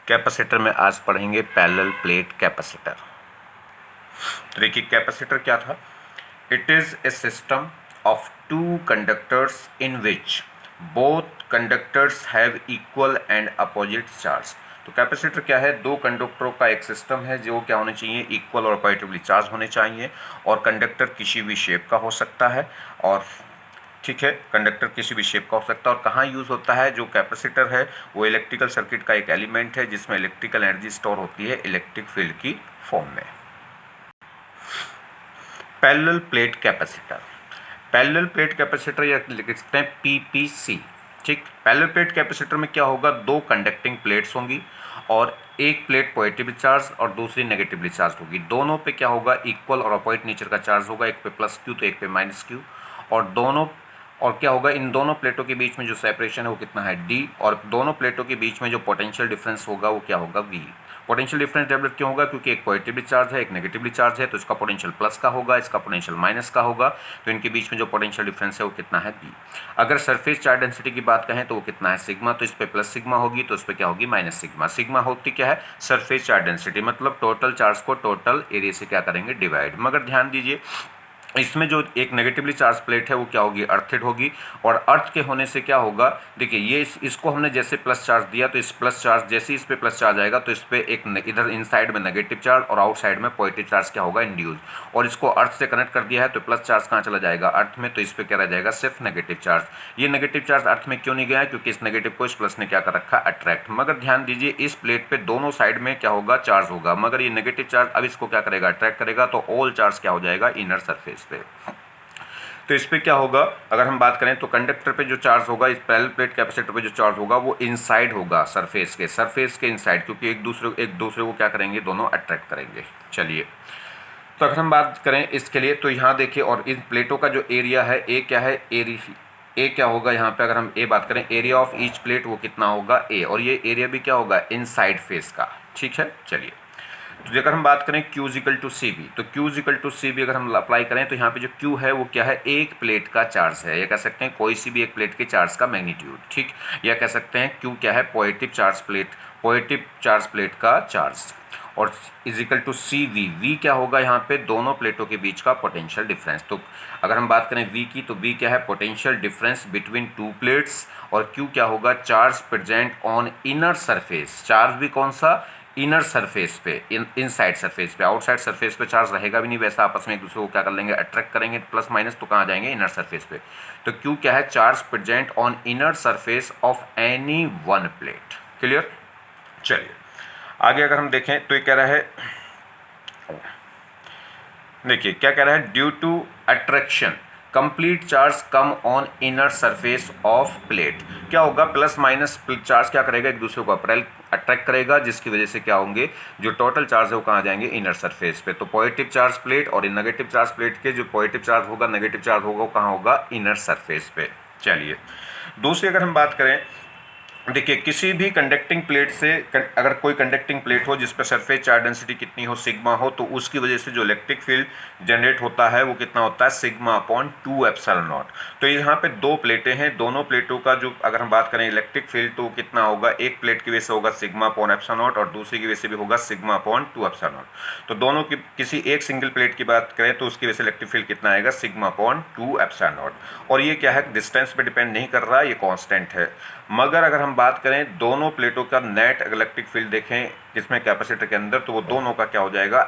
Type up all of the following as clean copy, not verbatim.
Capacitor में आज पढ़ेंगे पैरेलल प्लेट कैपेसिटर। तो देखिए कैपेसिटर क्या था। It is a system of two conductors in which both conductors have equal and opposite charge. तो कैपेसिटर क्या है, दो कंडक्टरों का एक सिस्टम है जो क्या होने चाहिए, इक्वल और पॉजिटिवली चार्ज होने चाहिए, और कंडक्टर किसी भी शेप का हो सकता है। और ठीक है, कंडक्टर किसी भी शेप का हो सकता है। और कहाँ यूज़ होता है, जो कैपेसिटर है वो इलेक्ट्रिकल सर्किट का एक एलिमेंट है जिसमें इलेक्ट्रिकल एनर्जी स्टोर होती है इलेक्ट्रिक फील्ड की फॉर्म में। Parallel plate capacitor, parallel plate capacitor या लिख सकते हैं पीपीसी। ठीक, पैरेलल प्लेट कैपेसिटर में क्या होगा, दो कंडक्टिंग प्लेट्स होंगी और एक प्लेट पॉजिटिवली चार्ज और दूसरी नेगेटिवली चार्ज होगी। दोनों पे क्या होगा, इक्वल और अपोजिट नेचर का चार्ज होगा, एक पे प्लस क्यू तो एक पे माइनस क्यू। और क्या होगा, इन दोनों प्लेटों के बीच में जो सेपरेशन है वो कितना है, डी। और दोनों प्लेटों के बीच में जो पोटेंशियल डिफरेंस होगा वो क्या होगा, वी। पोटेंशियल डिफरेंस डेवलप क्यों होगा, क्योंकि एक पॉजिटिवली चार्ज है एक नेगेटिवली चार्ज है, तो इसका पोटेंशियल प्लस का होगा, इसका पोटेंशियल माइनस का होगा। तो इनके बीच में जो पोटेंशियल डिफरेंस है वो कितना है, बी। अगर सरफेस चार्ज डेंसिटी की बात कहें तो वो कितना है, सिग्मा। तो इस पे प्लस सिग्मा होगी तो इस पे क्या होगी, माइनस सिग्मा। सिग्मा होती क्या है, सरफेस चार्ज डेंसिटी, मतलब टोटल चार्ज को टोटल एरिया से क्या करेंगे, डिवाइड। मगर ध्यान दीजिए इसमें जो एक नेगेटिवली चार्ज प्लेट है वो क्या होगी, अर्थेड होगी। और अर्थ के होने से क्या होगा, देखिए ये इसको हमने जैसे प्लस चार्ज दिया तो इस प्लस चार्ज जैसे ही इस पे प्लस चार्ज आएगा तो इस पे एक इधर इनसाइड में नेगेटिव चार्ज और आउटसाइड में पॉजिटिव चार्ज क्या होगा, इंड्यूस। और इसको अर्थ से कनेक्ट कर दिया है तो प्लस चार्ज कहाँ चला जाएगा, अर्थ में। तो इस पे क्या रह जाएगा, सिर्फ नेगेटिव चार्ज। ये नेगेटिव चार्ज अर्थ में क्यों नहीं गया है, क्योंकि इस नेगेटिव को इस प्लस ने क्या कर रखा, अट्रैक्ट। मगर ध्यान दीजिए इस प्लेट पे दोनों साइड में क्या होगा, चार्ज होगा, मगर ये नेगेटिव चार्ज अब इसको क्या करेगा, अट्रैक्ट करेगा। तो ऑल चार्ज क्या हो जाएगा, इनर सरफेस पे। तो इस पे क्या होगा, अगर हम बात करें तो कंडक्टर पे जो चार्ज होगा, इस पैरेलल प्लेट कैपेसिटर पे जो चार्ज होगा वो इनसाइड होगा, सरफेस के इनसाइड, क्योंकि एक दूसरे को क्या करेंगे, दोनों अट्रैक्ट करेंगे। चलिए, तो अगर हम बात करें इसके लिए तो यहाँ देखिए, और इन प्लेटों का जो एरिया है, ए क्या है, ए क्या होगा यहाँ पे, अगर हम ए बात करें, एरिया ऑफ ईच प्लेट वो कितना होगा, ए। और ये एरिया भी क्या होगा, इनसाइड फेस का। ठीक है, चलिए, तो अगर हम बात करें Q equal to C B, तो Q equal to C B अगर हम अप्लाई करें तो यहाँ पे जो Q है वो क्या है, एक प्लेट का चार्ज है, या कह सकते हैं कोई सी भी एक प्लेट के चार्ज का मैग्नीट्यूड। ठीक, या कह सकते हैं Q क्या है, पॉजिटिव चार्ज प्लेट का चार्ज। और is equal to C V, V क्या होगा यहाँ पे, दोनों प्लेटों के बीच का पोटेंशियल डिफरेंस। तो अगर हम बात करें वी की, तो वी क्या है, potential difference between two plates. और Q क्या होगा, charge present on inner surface. Charge भी कौन सा, इनर सरफेस पे, इनसाइड सरफेस पे। आउटसाइड सरफेस पे चार्ज रहेगा भी नहीं, वैसा आपस में एक दूसरे को क्या कर लेंगे, अट्रैक्ट करेंगे, प्लस माइनस, तो कहाँ जाएंगे, इनर सरफेस पे। तो Q क्या है, charge present on inner surface of any one plate. Clear. चलिए आगे अगर हम देखें तो ये कह रहा है, देखिए क्या कह रहा है, due to attraction complete charge come on inner surface of plate. क्या होगा, प्लस माइनस चार्ज क्या करेगा, एक दूसरे को अट्रैक्ट करेगा, जिसकी वजह से क्या होंगे, जो टोटल चार्ज है वो कहाँ जाएंगे, इनर सरफेस पे। तो पॉजिटिव चार्ज प्लेट और नेगेटिव चार्ज प्लेट के जो पॉजिटिव चार्ज होगा, नेगेटिव चार्ज होगा, वो कहाँ होगा, इनर सरफेस पे। चलिए, दूसरी अगर हम बात करें, देखिए किसी भी कंडक्टिंग प्लेट से, अगर कोई कंडक्टिंग प्लेट हो जिस पर सरफेस चार्ज डेंसिटी कितनी हो, सिग्मा हो, तो उसकी वजह से जो इलेक्ट्रिक फील्ड जनरेट होता है वो कितना होता है, सिग्मा अपॉन 2 एप्सिलॉन नॉट। तो यहाँ पे दो प्लेटें हैं, दोनों प्लेटों का जो अगर हम बात करें इलेक्ट्रिक फील्ड तो कितना होगा, एक प्लेट की वजह से होगा सिग्मा अपॉन एप्सिलॉन नॉट और दूसरी की वजह से भी होगा सिग्मा अपॉन 2 एप्सिलॉन नॉट। तो दोनों की, किसी एक सिंगल प्लेट की बात करें तो उसकी वजह से इलेक्ट्रिक फील्ड कितना आएगा, सिग्मा अपॉन 2 एप्सिलॉन नॉट। और ये क्या है, डिस्टेंस पे डिपेंड नहीं कर रहा, ये कांस्टेंट है। मगर अगर हम बात करें दोनों प्लेटों का नेट इलेक्ट्रिक फील्ड देखें इसमें कैपेसिटर के अंदर, तो वो दोनों का क्या हो जाएगा,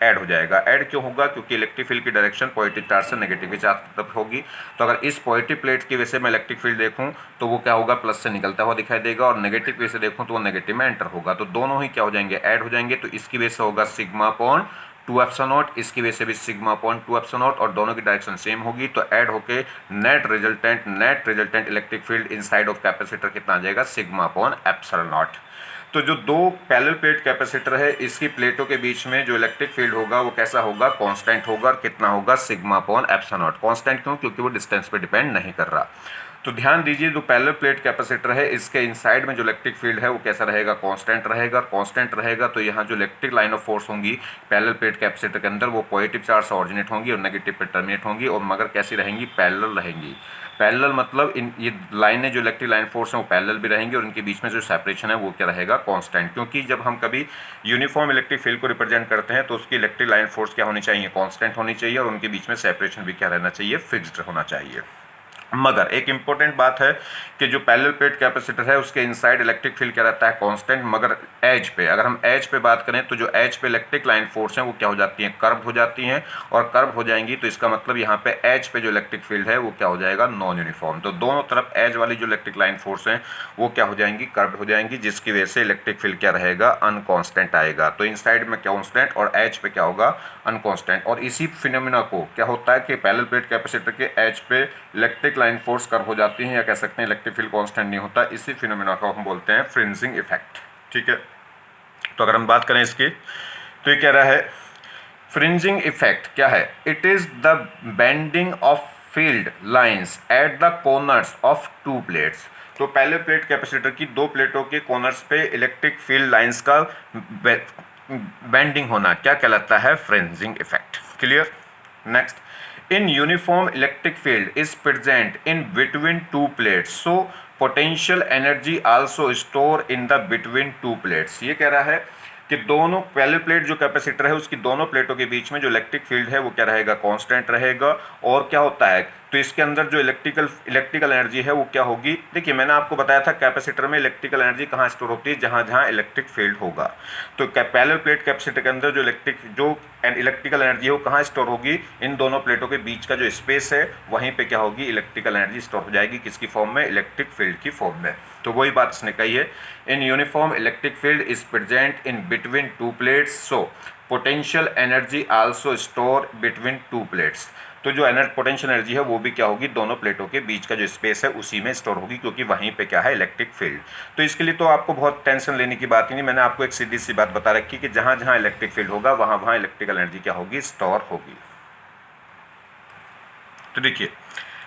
ऐड हो जाएगा। ऐड क्यों होगा, क्योंकि इलेक्ट्रिक फील्ड की डायरेक्शन पॉजिटिव चार्ज से नेगेटिव चार्ज की तरफ होगी। तो अगर इस पॉजिटिव प्लेट की वजह से मैं इलेक्ट्रिक फील्ड देखूं तो वो क्या होगा, प्लस से निकलता हुआ दिखाई देगा, और नेगेटिव वजह से देखूं तो वो नेगेटिव में एंटर होगा। तो दोनों ही क्या हो जाएंगे, ऐड हो जाएंगे। तो इसकी वजह से होगा सिग्मा अपॉन 2 एप्सिलॉन नॉट, इसकी वजह से भी सिग्मा अपॉन 2 एप्सिलॉन नॉट, और दोनों की डायरेक्शन सेम होगी। तो ऐड होके net resultant electric field inside of capacitor कितना आ जाएगा, सिग्मा अपॉन एप्सिलॉन नॉट। तो जो दो पैरेलल प्लेट कैपेसिटर है, इसकी प्लेटों के बीच में जो इलेक्ट्रिक फील्ड होगा वो कैसा होगा, कांस्टेंट होगा। कितना होगा, sigma upon epsilon not. Constant क्यों, क्योंकि वो डिस्टेंस पे डिपेंड नहीं कर रहा। तो ध्यान दीजिए, जो पैरेलल प्लेट कैपेसिटर है इसके इनसाइड में जो इलेक्ट्रिक फील्ड है वो कैसा रहेगा, कांस्टेंट रहेगा। कांस्टेंट रहेगा तो यहाँ जो इलेक्ट्रिक लाइन ऑफ फोर्स होंगी पैरेलल प्लेट कैपेसिटर के अंदर वो पॉजिटिव चार्ज से ऑरिजिनेट होंगी और नेगेटिव पे टर्मिनेट होंगी, और मगर कैसी रहेंगी, पैरेलल रहेंगी। पैरेलल मतलब इन ये लाइनें जो इलेक्ट्रिक लाइन फोर्स हैं वो पैरेलल भी रहेंगी और इनके बीच में जो सेपरेशन है वो क्या रहेगा, कांस्टेंट। क्योंकि जब हम कभी यूनिफॉर्म इलेक्ट्रिक फील्ड को रिप्रेजेंट करते हैं तो उसकी इलेक्ट्रिक लाइन फोर्स क्या होनी चाहिए, कांस्टेंट होनी चाहिए, और उनके बीच में सेपरेशन भी क्या रहना चाहिए, फिक्स्ड होना चाहिए। मगर एक इंपॉर्टेंट बात है कि जो पैरेलल प्लेट कैपेसिटर है उसके इनसाइड इलेक्ट्रिक फील्ड क्या रहता है, कांस्टेंट। मगर एज पे, अगर हम एज पे बात करें तो जो एज पे इलेक्ट्रिक लाइन फोर्स हैं वो क्या हो जाती हैं, कर्व हो जाती हैं। और कर्व हो जाएंगी तो इसका मतलब यहाँ पे एज पे जो इलेक्ट्रिक फील्ड है वो क्या हो जाएगा, नॉन यूनिफॉर्म। तो दोनों तरफ एज वाली जो इलेक्ट्रिक लाइन फोर्स हैं वो क्या हो जाएंगी, कर्व हो जाएंगी, जिसकी वजह से इलेक्ट्रिक फील्ड क्या रहेगा, अनकॉन्स्टेंट आएगा। तो इनसाइड में कांस्टेंट और एज पे क्या होगा, अनकॉन्स्टेंट। और इसी फिनोमिना को क्या होता है कि पैरेलल प्लेट कैपेसिटर के एज पे इलेक्ट्रिक लाइन फोर्स कर्व हो जाती हैं, या कह सकते हैं इलेक्ट्रिक फील्ड कांस्टेंट नहीं होता। इसी फिनोमिना को हम बोलते हैं फ्रिंजिंग इफेक्ट। ठीक है, तो अगर हम बात करें इसकी तो ये कह रहा है फ्रिंजिंग इफेक्ट क्या है, it is the bending of field lines at the corners of to plates. तो पहले प्लेट कैपेसिटर की दो प्लेटों के कॉर्नर्स पे इलेक्ट्रिक फील्ड लाइंस का बेंडिंग होना क्या कहलाता है, fringing effect. Clear. Next, in uniform electric field is present in between two plates, so potential energy also store in the between two plates। ये कह रहा है कि दोनों पैरेलल प्लेट जो कैपेसिटर है उसकी दोनों प्लेटों के बीच में जो इलेक्ट्रिक फील्ड है वो क्या रहेगा, कांस्टेंट रहेगा। और क्या होता है, तो इसके अंदर जो इलेक्ट्रिकल एनर्जी है वो क्या होगी, देखिए मैंने आपको बताया था कैपेसिटर में इलेक्ट्रिकल एनर्जी कहाँ स्टोर होती है, जहाँ जहाँ इलेक्ट्रिक फील्ड होगा। तो पैरेलल प्लेट कैपेसिटर के अंदर जो इलेक्ट्रिकल एनर्जी है वो कहाँ स्टोर होगी, इन दोनों प्लेटों के बीच का जो स्पेस है वहीं पे क्या होगी, इलेक्ट्रिकल एनर्जी स्टोर हो जाएगी। किसकी फॉर्म में, इलेक्ट्रिक फील्ड की फॉर्म में। तो वही बात इसने कही है, in uniform electric field is present in between two plates, so potential energy also store between two plates. तो जो पोटेंशियल एनर्जी है वो भी क्या होगी, दोनों प्लेटों के बीच का जो स्पेस है उसी में स्टोर होगी, क्योंकि वहीं पे क्या है, इलेक्ट्रिक फील्ड। तो इसके लिए तो आपको बहुत टेंशन लेने की बात ही नहीं, मैंने आपको एक सीधी सी बात बता रखी कि जहाँ जहाँ इलेक्ट्रिक फील्ड होगा वहाँ वहाँ इलेक्ट्रिकल एनर्जी क्या होगी, स्टोर होगी। तो देखिए,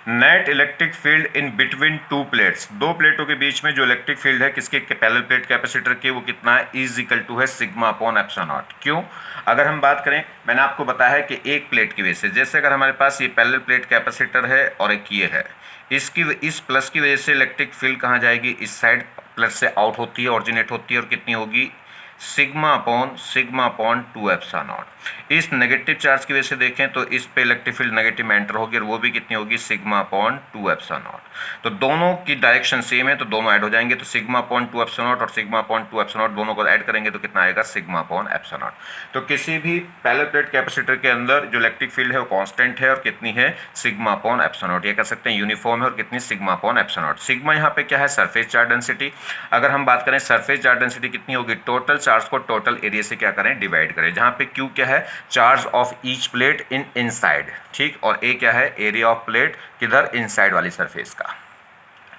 net electric field in between two plates, दो प्लेटों के बीच में जो इलेक्ट्रिक फील्ड है किसके, पैरेलल प्लेट कैपेसिटर के, वो कितना है, इज इक्वल टू है सिग्मा अपॉन एप्सिलॉन नॉट। क्यों, अगर हम बात करें, मैंने आपको बताया है कि एक प्लेट की वजह से, जैसे अगर हमारे पास ये पैरेलल प्लेट कैपेसिटर है और एक ये है, इस प्लस की वजह से इलेक्ट्रिक फील्ड कहाँ जाएगी, इस साइड प्लस से आउट होती है, ऑरिजिनेट होती है, और कितनी होगी, सिग्मा अपॉन 2 एप्सिलॉन नॉट। इस नेगेटिव चार्ज की वजह से देखें तो इस पे इलेक्ट्रिक फील्ड नेगेटिव में एंटर होगी और वो भी कितनी होगी, सिग्मा अपॉन 2 एप्सिलॉन नॉट। तो दोनों की डायरेक्शन सेम है तो दोनों ऐड हो जाएंगे, तो सिग्मा अपॉन 2 एप्सिलॉन नॉट और सिग्मा अपॉन 2 एप्सिलॉन नॉट दोनों को ऐड करेंगे तो कितना आएगा, सिग्मा अपॉन एप्सिलॉन नॉट। तो किसी भी पैरेलल प्लेट कैपेसिटर के अंदर जो इलेक्ट्रिक फील्ड है वो कांस्टेंट है और कितनी है, सिग्मा अपॉन एप्सिलॉन नॉट। ये कह सकते हैं यूनिफॉर्म है और कितनी, sigma upon epsilon not. Sigma यहाँ पे क्या है, सरफेस चार्ज डेंसिटी। अगर हम बात करें सरफेस चार्ज डेंसिटी कितनी होगी, टोटल चार्ज को टोटल एरिया से क्या करें, डिवाइड करें, जहाँ पे क्यू क्या है, charge of each plate in inside, ठीक, और ए क्या है, एरिया ऑफ प्लेट किधर, इनसाइड वाली सरफेस का।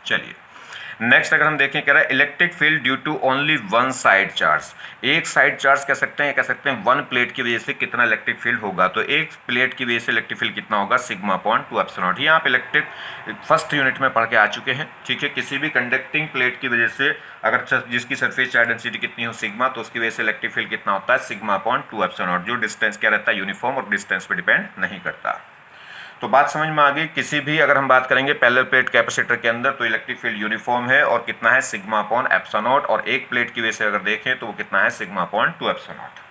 चलिए नेक्स्ट अगर हम देखें, कह रहा है electric field due to only one side charge, एक साइड चार्ज कह सकते हैं, वन प्लेट की वजह से कितना इलेक्ट्रिक फील्ड होगा, तो एक प्लेट की वजह से इलेक्ट्रिक फील्ड कितना होगा, सिग्मा अपॉन 2 एप्सिलॉन नॉट। यहाँ पे इलेक्ट्रिक फर्स्ट यूनिट में पढ़ के आ चुके हैं, ठीक है। किसी भी कंडक्टिंग प्लेट की वजह से अगर जिसकी सरफेस चार्ज डेंसिटी कितनी हो, सिग्मा, तो उसकी वजह से इलेक्ट्रिक फील्ड कितना होता है, सिग्मा अपॉन 2 एप्सिलॉन नॉट। जो डिस्टेंस क्या रहता है, यूनिफॉर्म और डिस्टेंस पे डिपेंड नहीं करता। तो बात समझ में आ गई। किसी भी अगर हम बात करेंगे पैरेलल प्लेट कैपेसिटर के अंदर तो इलेक्ट्रिक फील्ड यूनिफॉर्म है और कितना है, सिग्मा अपॉन एप्सिलॉन नॉट, और एक प्लेट की वजह से अगर देखें तो वो कितना है, सिग्मा अपॉन 2 एप्सिलॉन नॉट।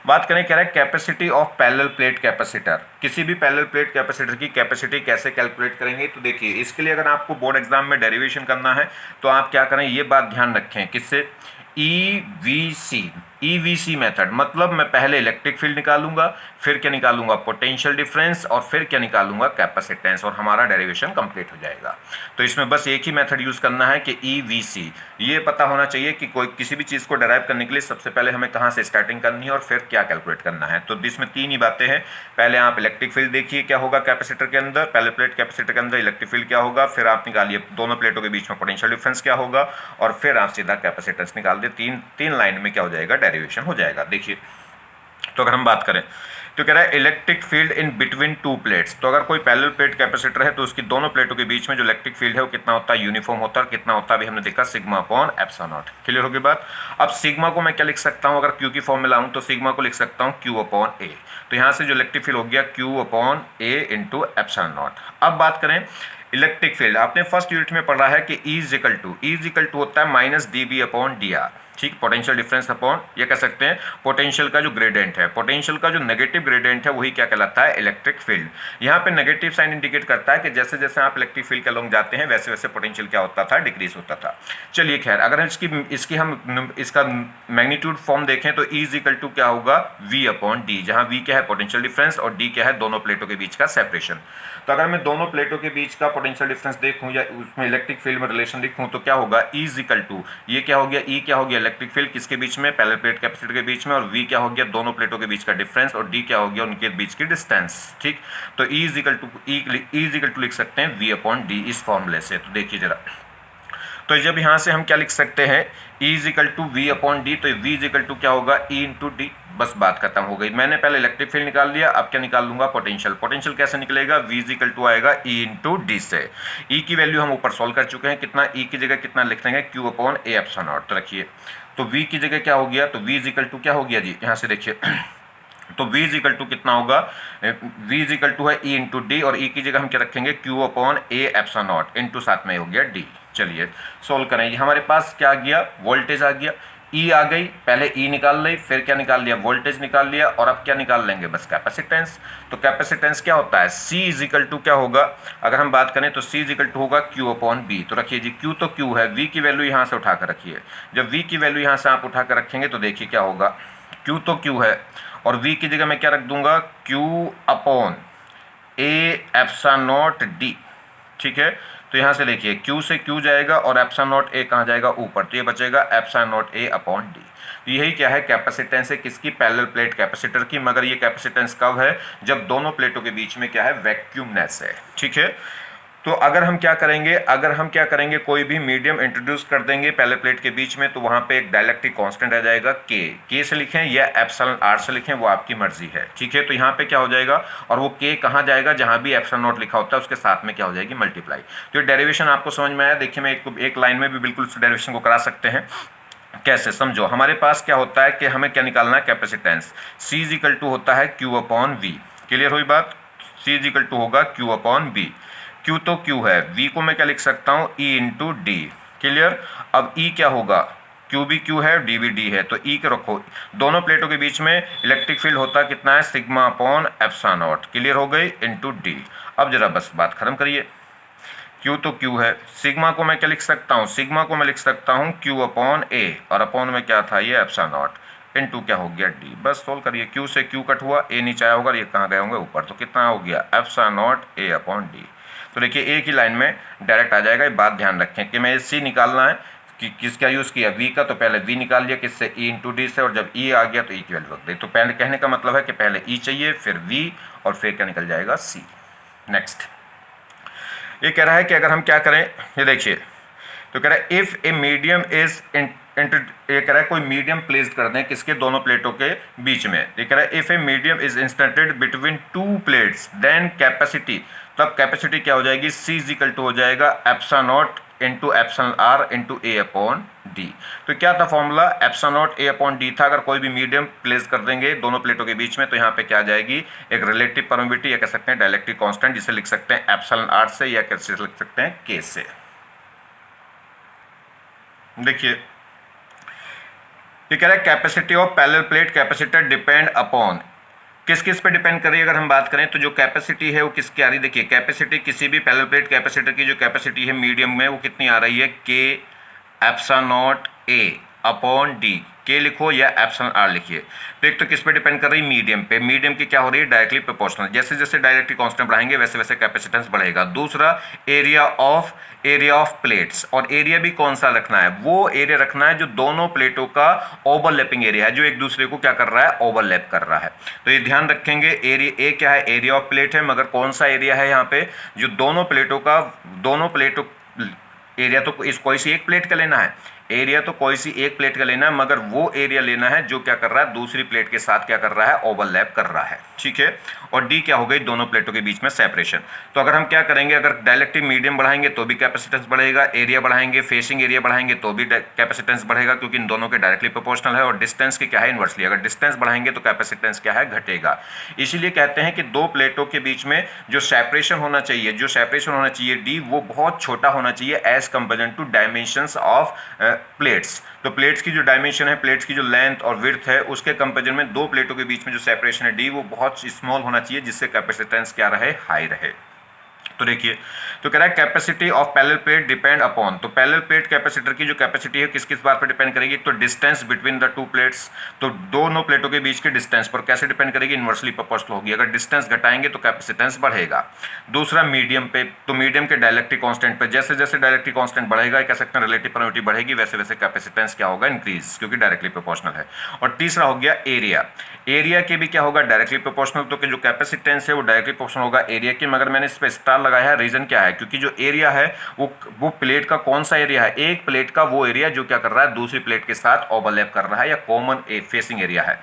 बात करें, कह रहा है capacity of parallel plate capacitor, किसी भी पैरेलल प्लेट कैपेसिटर की कैपेसिटी कैसे कैलकुलेट करेंगे, तो देखिए इसके लिए अगर आपको बोर्ड एग्जाम में डेरिवेशन करना है तो आप क्या करें, ये बात ध्यान रखें, किससे, ईवीसी मेथड, मतलब मैं पहले इलेक्ट्रिक फील्ड निकालूंगा, फिर क्या निकालूंगा, पोटेंशियल डिफरेंस, और फिर क्या निकालूंगा, कैपेसिटेंस, और हमारा डेरिवेशन कंप्लीट हो जाएगा। तो इसमें बस एक ही मेथड यूज करना है कि ईवीसी। ये पता होना चाहिए कि कोई किसी भी चीज़ को डेराइव करने के लिए सबसे पहले हमें कहाँ से स्टार्टिंग करनी है और फिर क्या कैलकुलेट करना है। तो इसमें तीन ही बातें हैं, पहले आप इलेक्ट्रिक फील्ड देखिए क्या होगा कैपेसिटर के अंदर, पैरेलल प्लेट कैपेसिटर के अंदर इलेक्ट्रिक फील्ड क्या होगा, फिर आप निकालिए दोनों प्लेटों के बीच में पोटेंशियल डिफरेंस क्या होगा, और फिर आप सीधा कैपेसिटेंस निकाल दे। तीन लाइन में क्या हो जाएगा, डेरिवेशन हो जाएगा। देखिए तो अगर हम बात करें तो कह रहा है electric field in between two plates. तो अगर कोई पैरेलल प्लेट कैपेसिटर है तो उसकी दोनों प्लेटों के बीच में जो इलेक्ट्रिक फील्ड है वो कितना होता है, यूनिफॉर्म होता है। और कितना होता है अभी हमने देखा, sigma upon epsilon not. Clear होगी बात। अब सिग्मा को मैं क्या लिख सकता हूँ, अगर क्यू की फॉर्म में लाऊं तो सिग्मा को लिख सकता हूँ क्यू अपॉन ए। तो यहाँ से जो इलेक्ट्रिक फील्ड हो गया Q upon A into epsilon not. अब बात करें इलेक्ट्रिक फील्ड, आपने फर्स्ट यूनिट में पढ़ा है कि E इज इक्वल टू होता है minus D B upon D R. ठीक, पोटेंशियल डिफरेंस अपॉन, ये कह सकते हैं पोटेंशियल का जो ग्रेडियंट है, पोटेंशियल का जो नेगेटिव ग्रेडियंट है वही क्या कहलाता है, इलेक्ट्रिक फील्ड। यहाँ पे नेगेटिव साइन इंडिकेट करता है कि जैसे जैसे आप इलेक्ट्रिक फील्ड के अलोंग जाते हैं वैसे वैसे पोटेंशियल क्या होता था, डिक्रीज होता था। चलिए खैर, अगर हम इसका मैग्नीट्यूड फॉर्म देखें तो E इज इक्वल टू क्या होगा, V अपॉन डी, जहाँ V क्या है पोटेंशियल डिफरेंस और D क्या है दोनों प्लेटों के बीच का सेपरेशन। तो अगर मैं दोनों प्लेटों के बीच का पोटेंशियल डिफरेंस देखूं या उसमें इलेक्ट्रिक फील्ड में रिलेशन लिखूं तो क्या होगा, E इज इक्वल टू, ये क्या हो गया, E क्या हो गया इलेक्ट्रिक फील्ड किसके बीच में, पैरेलल प्लेट कैपेसिटर के बीच में, और V क्या हो गया दोनों प्लेटों के बीच का डिफरेंस, और D क्या हो गया उनके बीच की डिस्टेंस। ठीक, तो E इज इक्वल टू लिख सकते हैं V अपॉन डी इस फॉर्मूले से। तो देखिए जरा, तो जब यहाँ से हम क्या लिख सकते हैं, E is equal to V upon D, तो V इज इक्वल टू क्या होगा, E इंटू डी। बस बात खत्म हो गई। मैंने पहले इलेक्ट्रिक फील्ड निकाल लिया, अब क्या निकाल लूंगा, पोटेंशियल। पोटेंशियल कैसे निकलेगा, V इज इक्वल टू आएगा E इंटू डी से। E की वैल्यू हम ऊपर सॉल्व कर चुके हैं, कितना E की जगह कितना लिख देंगे, Q upon A epsilon not. तो रखिए, तो V की जगह क्या हो गया, तो V इज इक्वल टू क्या हो गया जी, यहाँ से देखिए तो V इज इक्वल टू कितना होगा, V इज इक्वल टू है E इंटू डी, और E की जगह हम क्या रखेंगे, Q upon A epsilon not into साथ में हो गया D। चलिए सोल्व करें, हमारे पास क्या आ गया, वोल्टेज आ गया, E आ गई, पहले E निकाल ली, फिर क्या निकाल लिया, वोल्टेज निकाल लिया, और अब क्या निकाल लेंगे, बस कैपेसिटेंस। तो कैपेसिटेंस क्या होता है, C इज इक्वल टू क्या होगा, अगर हम बात करें तो C इज इक्वल टू होगा Q अपॉन B। तो रखिए जी, Q तो Q है, V की वैल्यू यहाँ से उठा कर रखिए। जब V की वैल्यू यहाँ से आप उठा कर रखेंगे तो देखिए क्या होगा, Q तो Q है, और V की जगह मैं क्या रख दूंगा, Q upon A epsilon not D. ठीक है, तो यहाँ से देखिए Q से Q जाएगा और एप्सिलॉन नॉट ए कहाँ जाएगा, ऊपर, तो ये बचेगा epsilon not A upon D. तो यही क्या है, कैपेसिटेंस है किसकी, पैरेलल प्लेट कैपेसिटर की। मगर ये कैपेसिटेंस कब है, जब दोनों प्लेटों के बीच में क्या है, वैक्यूमनेस है। ठीक है, तो अगर हम क्या करेंगे, कोई भी मीडियम इंट्रोड्यूस कर देंगे पैरेलल प्लेट के बीच में, तो वहाँ पे एक डाइलेक्ट्रिक कांस्टेंट आ जाएगा K से लिखें या एप्सिलॉन R से लिखें, वो आपकी मर्जी है। ठीक है, तो यहाँ पे क्या हो जाएगा, और वो K कहाँ जाएगा, जहाँ भी एप्सिलॉन नॉट लिखा होता है उसके साथ में क्या हो जाएगी, मल्टीप्लाई। तो ये डेरिवेशन आपको समझ में आया। देखिए मैं एक लाइन में भी बिल्कुल उस डेरिवेशन को करा सकते हैं। कैसे, समझो, हमारे पास क्या होता है कि हमें क्या निकालना है, capacitance. C is equal to होता है Q अपॉन V। क्लियर हुई बात, C इज इक्वल टू होगा Q अपॉन B। Q तो Q है, V को मैं क्या लिख सकता हूँ, E इंटू डी। क्लियर, अब E क्या होगा, Q भी Q है, D भी D है, तो E के रखो, दोनों प्लेटों के बीच में इलेक्ट्रिक फील्ड होता कितना है, sigma upon epsilon not. Clear हो गई, इंटू डी। अब जरा बस बात खत्म करिए, Q तो Q है, सिग्मा को मैं क्या लिख सकता हूँ, सिग्मा को मैं लिख सकता हूँ Q अपॉन A, और अपॉन में क्या था, ये एप्सिलॉन नॉट, इनटू क्या हो गया D। बस सोल्व करिए, Q से Q कट हुआ, A नीचे आया होगा, ये कहाँ गए होंगे, ऊपर, तो कितना हो गया, epsilon not A upon D। तो देखिए एक ही लाइन में डायरेक्ट आ जाएगा। ये बात ध्यान रखें कि मैं C निकालना है कि किसका यूज़ किया, V का, तो पहले V निकाल लिया किससे, E इंटू डी से, और जब E आ गया तो E की वैल्यू रख दी। तो पहले कहने का मतलब है कि पहले E चाहिए, फिर V, और फिर क्या निकल जाएगा, C। नेक्स्ट, ये कह रहा है कि अगर हम क्या करें, ये देखिए, तो कह रहा है इफ़ ए मीडियम इज ये कह रहा है कोई मीडियम प्लेस कर दें किसके, दोनों प्लेटों के बीच में। ये कह रहा है if a medium is inserted between two plates then capacity, तब कैपेसिटी क्या हो जाएगी, C इज इक्वल टू हो जाएगा epsilon not into epsilon R into A upon D। तो क्या था formula, epsilon not A upon D था। अगर कोई भी मीडियम प्लेस कर देंगे दोनों प्लेटों के बीच में तो यहाँ पे क्या आ जाएगी, एक रिलेटिव परमिटिविटी या कह सकते हैं डाइलेक्ट्रिक कांस्टेंट, जिसे लिख सकते हैं एप्सिलॉन R से या कैसे लिख सकते हैं K से। देखिए ये कह रहा है capacity of parallel plate capacitor depend upon, किस किस पे डिपेंड कर रही है। अगर हम बात करें तो जो कैपेसिटी है वो किसकी आ रही है, देखिए कैपेसिटी किसी भी पैरेलल प्लेट कैपेसिटर की जो कैपेसिटी है मीडियम में वो कितनी आ रही है, K epsilon not A upon D। K लिखो या एप्सिलॉन R लिखिए। तो एक तो किस पे डिपेंड कर रही है, मीडियम पे। मीडियम की क्या हो रही है, डायरेक्टली प्रोपोर्शनल, जैसे जैसे डायरेक्टली कांस्टेंट बढ़ाएंगे वैसे वैसे कैपेसिटेंस बढ़ेगा। दूसरा एरिया ऑफ प्लेट्स, और एरिया भी कौन सा रखना है, वो एरिया रखना है जो दोनों प्लेटों का ओवरलैपिंग एरिया है, जो एक दूसरे को क्या कर रहा है, ओवरलैप कर रहा है। तो ये ध्यान रखेंगे, एरिया ए क्या है, एरिया ऑफ प्लेट है, मगर कौन सा एरिया है यहाँ पे, जो दोनों प्लेटों एरिया, तो इस कोई सी एक प्लेट का लेना है, एरिया तो कोई सी एक प्लेट का लेना है, मगर वो एरिया लेना है जो क्या कर रहा है, दूसरी प्लेट के साथ क्या कर रहा है, ओवरलैप कर रहा है, ठीक है। और डी क्या हो गई, दोनों प्लेटों के बीच में सेपरेशन। तो अगर हम क्या करेंगे, अगर डायलेक्ट्रिक मीडियम बढ़ाएंगे तो भी कैपेसिटेंस बढ़ेगा, एरिया बढ़ाएंगे, फेसिंग एरिया बढ़ाएंगे तो भी कैपेसिटेंस बढ़ेगा, क्योंकि इन दोनों के डायरेक्टली प्रोपोर्शनल है। और डिस्टेंस की क्या है, इन्वर्सली। अगर डिस्टेंस बढ़ाएंगे तो कैपेसिटेंस क्या है, घटेगा। इसीलिए कहते हैं कि दो प्लेटों के बीच में जो सेपरेशन होना चाहिए, डी, वो बहुत छोटा होना चाहिए as comparison to dimensions of plates. तो प्लेट्स की जो डायमेंशन है, प्लेट्स की जो लेंथ और विड्थ है, उसके कंपेरिजन में दो प्लेटों के बीच में जो सेपरेशन है डी, वो बहुत स्मॉल होना चाहिए, जिससे कैपेसिटेंस क्या रहे, हाई रहे। तो देखिए, तो कह रहा है capacity of parallel plate depend upon. तो पैरेलल प्लेट कैपेसिटर की जो कैपेसिटी है किस किस बात पर डिपेंड करेगी, तो distance between the two plates, तो दोनों प्लेटों के बीच के डिस्टेंस पर कैसे डिपेंड करेगी, इन्वर्सली प्रोपोर्शनल होगी। अगर डिस्टेंस घटाएंगे तो कैपेसिटेंस बढ़ेगा। दूसरा मीडियम पे, तो मीडियम के डायलेक्ट्रिक कांस्टेंट पे जैसे जैसे डायलेक्ट्रिक कांस्टेंट बढ़ेगा, कह सकते हैं रिलेटिव परमिटिविटी बढ़ेगी, वैसे वैसे कैपेसिटेंस क्या होगा, इंक्रीज, क्योंकि डायरेक्टली प्रोपोर्शनल है। और तीसरा हो गया एरिया। एरिया के भी क्या होगा, डायरेक्टली प्रोपोर्शनल, तो कि जो कैपेसिटेंस है वो डायरेक्टली प्रोपोर्शनल होगा एरिया की। मगर मैंने इस पर स्टार लगाया है, रीजन क्या है, क्योंकि जो एरिया है वो प्लेट का कौन सा एरिया है, एक प्लेट का वो एरिया जो क्या कर रहा है, दूसरी प्लेट के साथ ओवरलैप कर रहा है, या कॉमन फेसिंग एरिया है।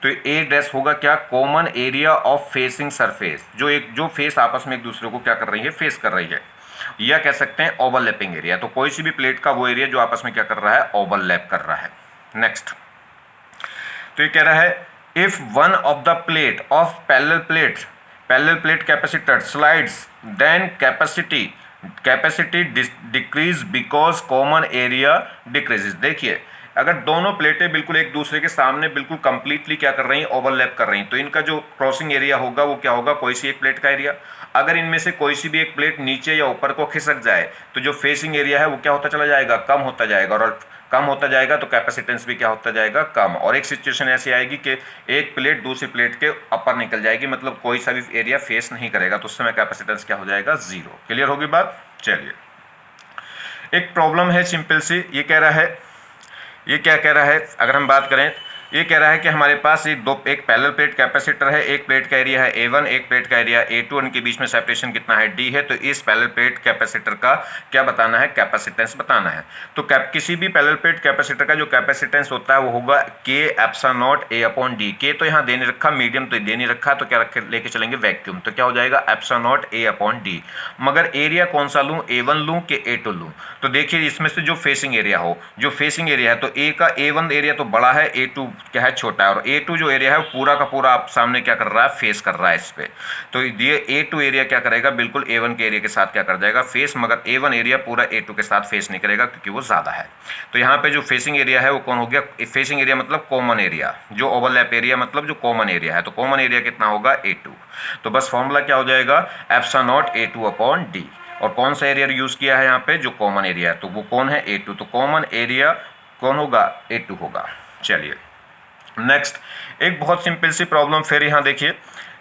तो ए डैश होगा क्या, common area of facing surface, जो फेस आपस में एक दूसरे को क्या कर रही है, फेस कर रही है, या कह सकते हैं ओवरलैपिंग एरिया। तो कोई सी भी प्लेट का वो एरिया जो आपस में क्या कर रहा है, ओवरलैप कर रहा है। नेक्स्ट, तो ये कह रहा है if one of the plate of parallel plate capacitor slides, then capacity decrease because common area decreases. देखिए, अगर दोनों प्लेटें बिल्कुल एक दूसरे के सामने बिल्कुल कंप्लीटली क्या कर रही हैं, ओवरलैप कर रही हैं, तो इनका जो क्रॉसिंग एरिया होगा वो क्या होगा, कोई सी एक प्लेट का एरिया। अगर इनमें से कोई सी भी एक प्लेट नीचे या ऊपर को खिसक जाए तो जो फेसिंग एरिया है वो क्या होता चला जाएगा, कम होता जाएगा। और कम होता जाएगा तो कैपेसिटेंस भी क्या होता जाएगा, कम। और एक सिचुएशन ऐसी आएगी कि एक प्लेट दूसरी प्लेट के ऊपर निकल जाएगी, मतलब कोई सा भी एरिया फेस नहीं करेगा, तो उस समय कैपेसिटेंस क्या हो जाएगा, जीरो। क्लियर होगी बात। चलिए, एक प्रॉब्लम है सिंपल सी, ये कह रहा है, ये क्या कह रहा है, अगर हम बात करें, ये कह रहा है कि हमारे पास एक पैरेलल प्लेट कैपेसिटर है, एक प्लेट का एरिया है A1, एक प्लेट का एरिया A2, उनके बीच में सेपरेशन कितना है, D है। तो इस पैरेलल प्लेट कैपेसिटर का क्या बताना है, कैपेसिटेंस बताना है। तो किसी भी पैरेलल प्लेट कैपेसिटर का जो कैपेसिटेंस होता है वो होगा K epsilon not A upon D। K तो यहाँ दे नहीं रखा, मीडियम तो दे नहीं रखा, तो क्या लेके चलेंगे, वैक्यूम, तो क्या हो जाएगा, epsilon not A upon D। मगर एरिया कौन सा लूँ, A1 लूँ कि A2 लूँ। तो देखिए, इसमें से जो फेसिंग एरिया हो, जो फेसिंग एरिया है, तो A1 एरिया तो बड़ा है, A2 क्या है, छोटा है। और A2 जो एरिया है वो पूरा का पूरा आप सामने क्या कर रहा है, फेस कर रहा है इस पे। तो ये A2 एरिया क्या करेगा, बिल्कुल A1 के एरिया के साथ क्या कर जाएगा, फेस। मगर A1 एरिया पूरा A2 के साथ फेस नहीं करेगा, क्योंकि वो ज़्यादा है। तो यहाँ पे जो फेसिंग एरिया है वो कौन हो गया, फेसिंग एरिया मतलब कॉमन एरिया, जो ओवरलैप एरिया मतलब जो कॉमन एरिया है। तो कॉमन एरिया कितना होगा, A2। तो बस फॉर्मूला क्या हो जाएगा, epsilon not A2 upon D। और कौन सा एरिया यूज़ किया है यहाँ पे, जो कॉमन एरिया है, तो वो कौन है, A2। तो कॉमन एरिया कौन होगा, A2 होगा। चलिए नेक्स्ट, एक बहुत सिंपल सी प्रॉब्लम फिर यहाँ देखिए,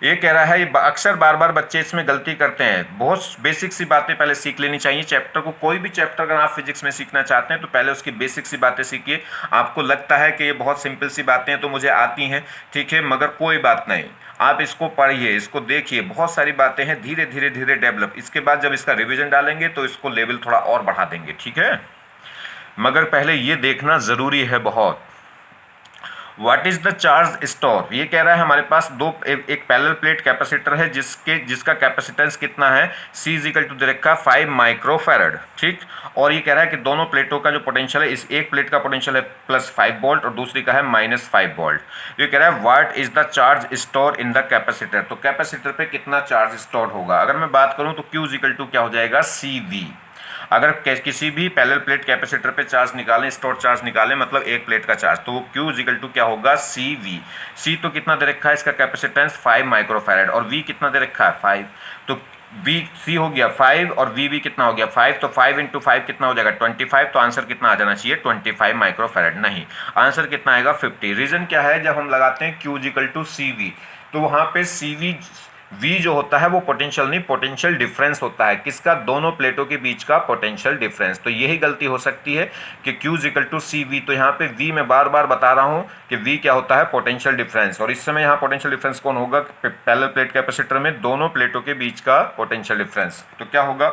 ये कह रहा है, ये अक्सर बार बार बच्चे इसमें गलती करते हैं। बहुत बेसिक सी बातें पहले सीख लेनी चाहिए चैप्टर को। कोई भी चैप्टर अगर आप फिजिक्स में सीखना चाहते हैं तो पहले उसकी बेसिक सी बातें सीखिए। आपको लगता है कि ये बहुत सिंपल सी बातें हैं तो मुझे आती हैं, ठीक है, मगर कोई बात नहीं, आप इसको पढ़िए, इसको देखिए, बहुत सारी बातें हैं, धीरे धीरे धीरे डेवलप। इसके बाद जब इसका रिविजन डालेंगे तो इसको लेवल थोड़ा और बढ़ा देंगे, ठीक है। मगर पहले ये देखना ज़रूरी है बहुत। What is the charge store, ये कह रहा है हमारे पास एक पैरेलल प्लेट कैपेसिटर है जिसका कैपेसिटेंस कितना है, C इज इक्वल टू दे रखा 5 माइक्रोफैरड, ठीक। और ये कह रहा है कि दोनों प्लेटों का जो पोटेंशियल है, इस एक प्लेट का पोटेंशियल है +5 वोल्ट और दूसरी का है -5 वोल्ट। ये कह रहा है what is the charge store in the capacitor, तो कैपेसिटर पे कितना चार्ज स्टोर होगा। अगर मैं बात करूँ तो Q इज इक्वल टू क्या हो जाएगा, CV। अगर किसी भी पैरेलल प्लेट कैपेसिटर पे चार्ज निकालें, स्टोर चार्ज निकालें, मतलब एक प्लेट का चार्ज, तो वो Q इज इक्वल टू क्या होगा, CV। C तो कितना दे रखा है, इसका कैपेसिटेंस 5 माइक्रोफैरड, और V कितना दे रखा है, 5। तो C हो गया 5 और V भी कितना हो गया 5, तो 5 × 5 कितना हो जाएगा 25। तो आंसर कितना आ जाना चाहिए 25 माइक्रोफैरड, नहीं, आंसर कितना आएगा 50। रीज़न क्या है, जब हम लगाते हैं Q is equal to CV तो वहाँ पे V जो होता है वो पोटेंशियल नहीं, पोटेंशियल डिफरेंस होता है, किसका, दोनों प्लेटों के बीच का पोटेंशियल डिफरेंस। तो यही गलती हो सकती है कि Q is equal to CV। तो यहाँ पे V मैं बार बार बता रहा हूँ कि V क्या होता है, पोटेंशियल डिफरेंस। और इस समय यहाँ पोटेंशियल डिफरेंस कौन होगा, पैरेलल प्लेट कैपेसिटर में दोनों प्लेटों के बीच का पोटेंशियल डिफरेंस। तो क्या होगा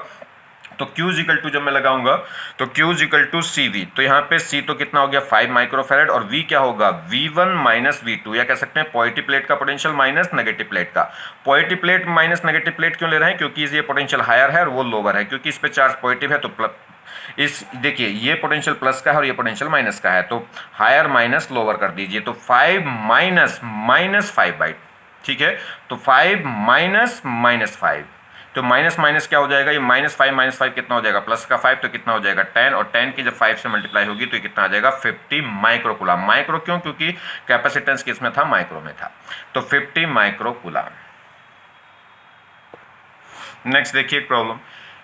तो Q इज इक्वल टू जब मैं लगाऊंगा तो Q is equal to C V, तो यहाँ पे C तो कितना हो गया 5 माइक्रोफेरेड और V क्या होगा V1 माइनस V2, या कह सकते हैं पॉजिटिव प्लेट का पोटेंशियल माइनस नेगेटिव प्लेट का। Positive plate minus negative plate क्यों ले रहे हैं, क्योंकि ये पोटेंशियल हायर है और वो लोअर है, क्योंकि इस पे चार्ज पॉजिटिव है तो इस देखिए ये पोटेंशियल प्लस का है और ये पोटेंशियल माइनस का है, तो हायर माइनस लोअर कर दीजिए, तो 5 माइनस माइनस 5 बाई, ठीक है, तो 5 माइनस माइनस 5, तो माइनस माइनस क्या हो जाएगा, ये माइनस फाइव कितना हो जाएगा प्लस का 5, तो कितना हो जाएगा 10, और 10 की जब 5 से मल्टीप्लाई होगी तो ये कितना आ जाएगा 50 माइक्रो कूलम। माइक्रो क्यों, क्योंकि कैपेसिटेंस किसमें था, माइक्रो में था, तो 50 माइक्रो कूलम। नेक्स्ट देखिए प्रॉब्लम,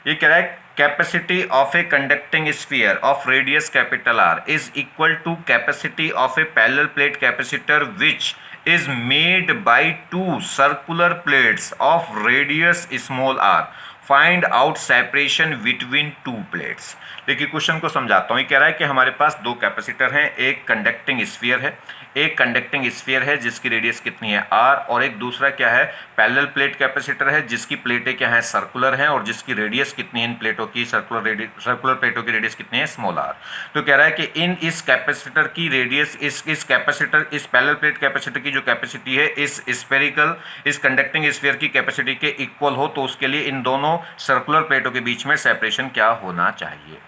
ये कह रहा है capacity of a conducting sphere of radius capital R is equal to capacity of a parallel plate capacitor which is made by two circular plates of radius small r. Find out separation between two plates. देखिए question को समझाता हूँ। ये कह रहा है कि हमारे पास दो कैपेसिटर हैं, एक कंडक्टिंग स्फीयर है, एक कंडक्टिंग स्फीयर है जिसकी रेडियस कितनी है r, और एक दूसरा क्या है पैरेलल प्लेट कैपेसिटर है जिसकी प्लेटें क्या है सर्कुलर हैं और जिसकी रेडियस कितनी है इन प्लेटों की, सर्कुलर प्लेटों की रेडियस कितनी है स्मॉल r। तो कह रहा है कि इस कैपेसिटर की रेडियस इस पैरेलल प्लेट कैपेसिटर की जो कैपेसिटी है इस स्फेरिकल इस कंडक्टिंग स्फीयर की कैपेसिटी के इक्वल हो, तो उसके लिए इन दोनों सर्कुलर प्लेटों के बीच में सेपरेशन क्या होना चाहिए।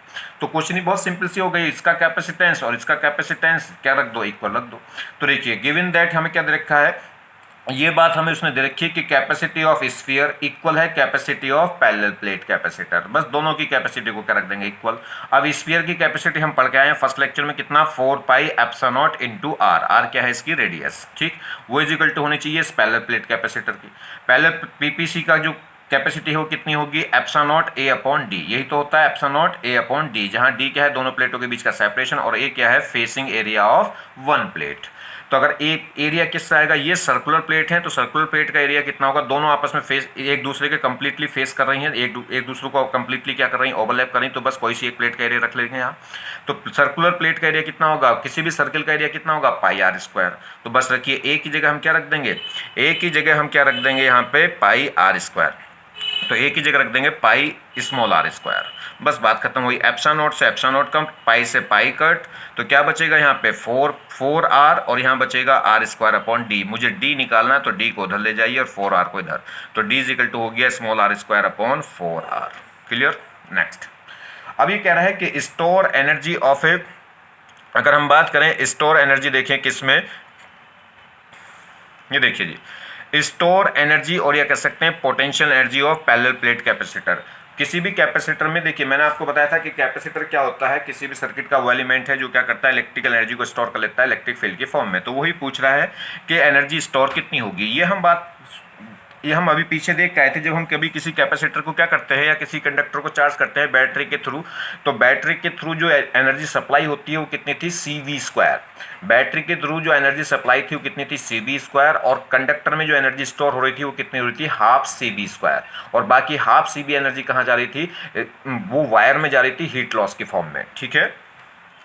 तो क्वेश्चन ही बहुत सिंपल सी हो गई, इसका कैपेसिटेंस और इसका कैपेसिटेंस क्या रख दो, इक्वल रख दो। तो देखिए गिवन दैट हमें क्या दे रखा है, ये बात हमें उसने दे रखी है कि कैपेसिटी ऑफ स्फीयर इक्वल है capacity of parallel plate capacitor, बस दोनों की कैपेसिटी को क्या रख देंगे इक्वल। अब स्फीयर की कैपेसिटी हम पढ़ के आए हैं फर्स्ट लेक्चर में, कितना 4 pi epsilon naught into R, R क्या है इसकी रेडियस, ठीक, वो इज इक्वल टू होनी चाहिए इस पैरेलल प्लेट कैपेसिटर की। पैरेलल पीपीसी का जो कैपेसिटी हो कितनी होगी epsilon not A upon D, यही तो होता है epsilon not A upon D, जहां डी क्या है दोनों प्लेटों के बीच का सेपरेशन और ए क्या है facing area of one plate. तो अगर एक एरिया किससे आएगा, ये सर्कुलर प्लेट है तो सर्कुलर प्लेट का एरिया कितना होगा, दोनों आपस में फेस एक दूसरे के कंप्लीटली फेस कर रही हैं, एक दूसरे को कंप्लीटली क्या कर रही हैं ओवरलैप कर रही हैं, तो बस कोई सी एक प्लेट का एरिया रख लेंगे यहाँ। तो सर्कुलर प्लेट का एरिया कितना होगा, किसी भी सर्किल का एरिया कितना होगा पाई आर स्क्वायर, तो बस रखिए ए की जगह हम क्या रख देंगे, ए की जगह हम क्या रख देंगे यहाँ पे पाई आर स्क्वायर, तो ए की जगह रख देंगे पाई स्मॉल आर स्क्वायर, बस बात खत्म हुई। एप्सिलॉन नॉट से एप्सिलॉन नॉट कम, पाई से पाई कट, तो क्या बचेगा यहाँ पे 4 आर और यहाँ बचेगा आर स्क्वायर अपॉन डी, मुझे डी निकालना है तो डी को उधर ले जाइए और 4 आर को इधर, तो डी इज इक्वल टू हो गया small R square upon 4 R. Clear. Next, अब ये कह रहा है कि स्टोर एनर्जी ऑफ ए, अगर हम बात करें स्टोर एनर्जी देखें किसमें, ये देखिए जी स्टोर एनर्जी और या कह सकते हैं potential energy of parallel plate capacitor. किसी भी कैपेसिटर में देखिए मैंने आपको बताया था कि कैपेसिटर क्या होता है, किसी भी सर्किट का वो एलिमेंट है जो क्या करता है इलेक्ट्रिकल एनर्जी को स्टोर कर लेता है इलेक्ट्रिक फील्ड के फॉर्म में, तो वही पूछ रहा है कि एनर्जी स्टोर कितनी होगी। ये हम अभी पीछे देख के आए थे, जब हम कभी किसी कैपेसिटर को क्या करते हैं या किसी कंडक्टर को चार्ज करते हैं बैटरी के थ्रू, तो बैटरी के थ्रू जो एनर्जी सप्लाई होती है वो कितनी थी CV²। बैटरी के थ्रू जो एनर्जी सप्लाई थी वो कितनी थी CV², और कंडक्टर में जो एनर्जी स्टोर हो रही थी वो कितनी हो रही थी हाफ CV², और बाकी हाफ CV एनर्जी कहाँ जा रही थी, वो वायर में जा रही थी हीट लॉस के फॉर्म में। ठीक है,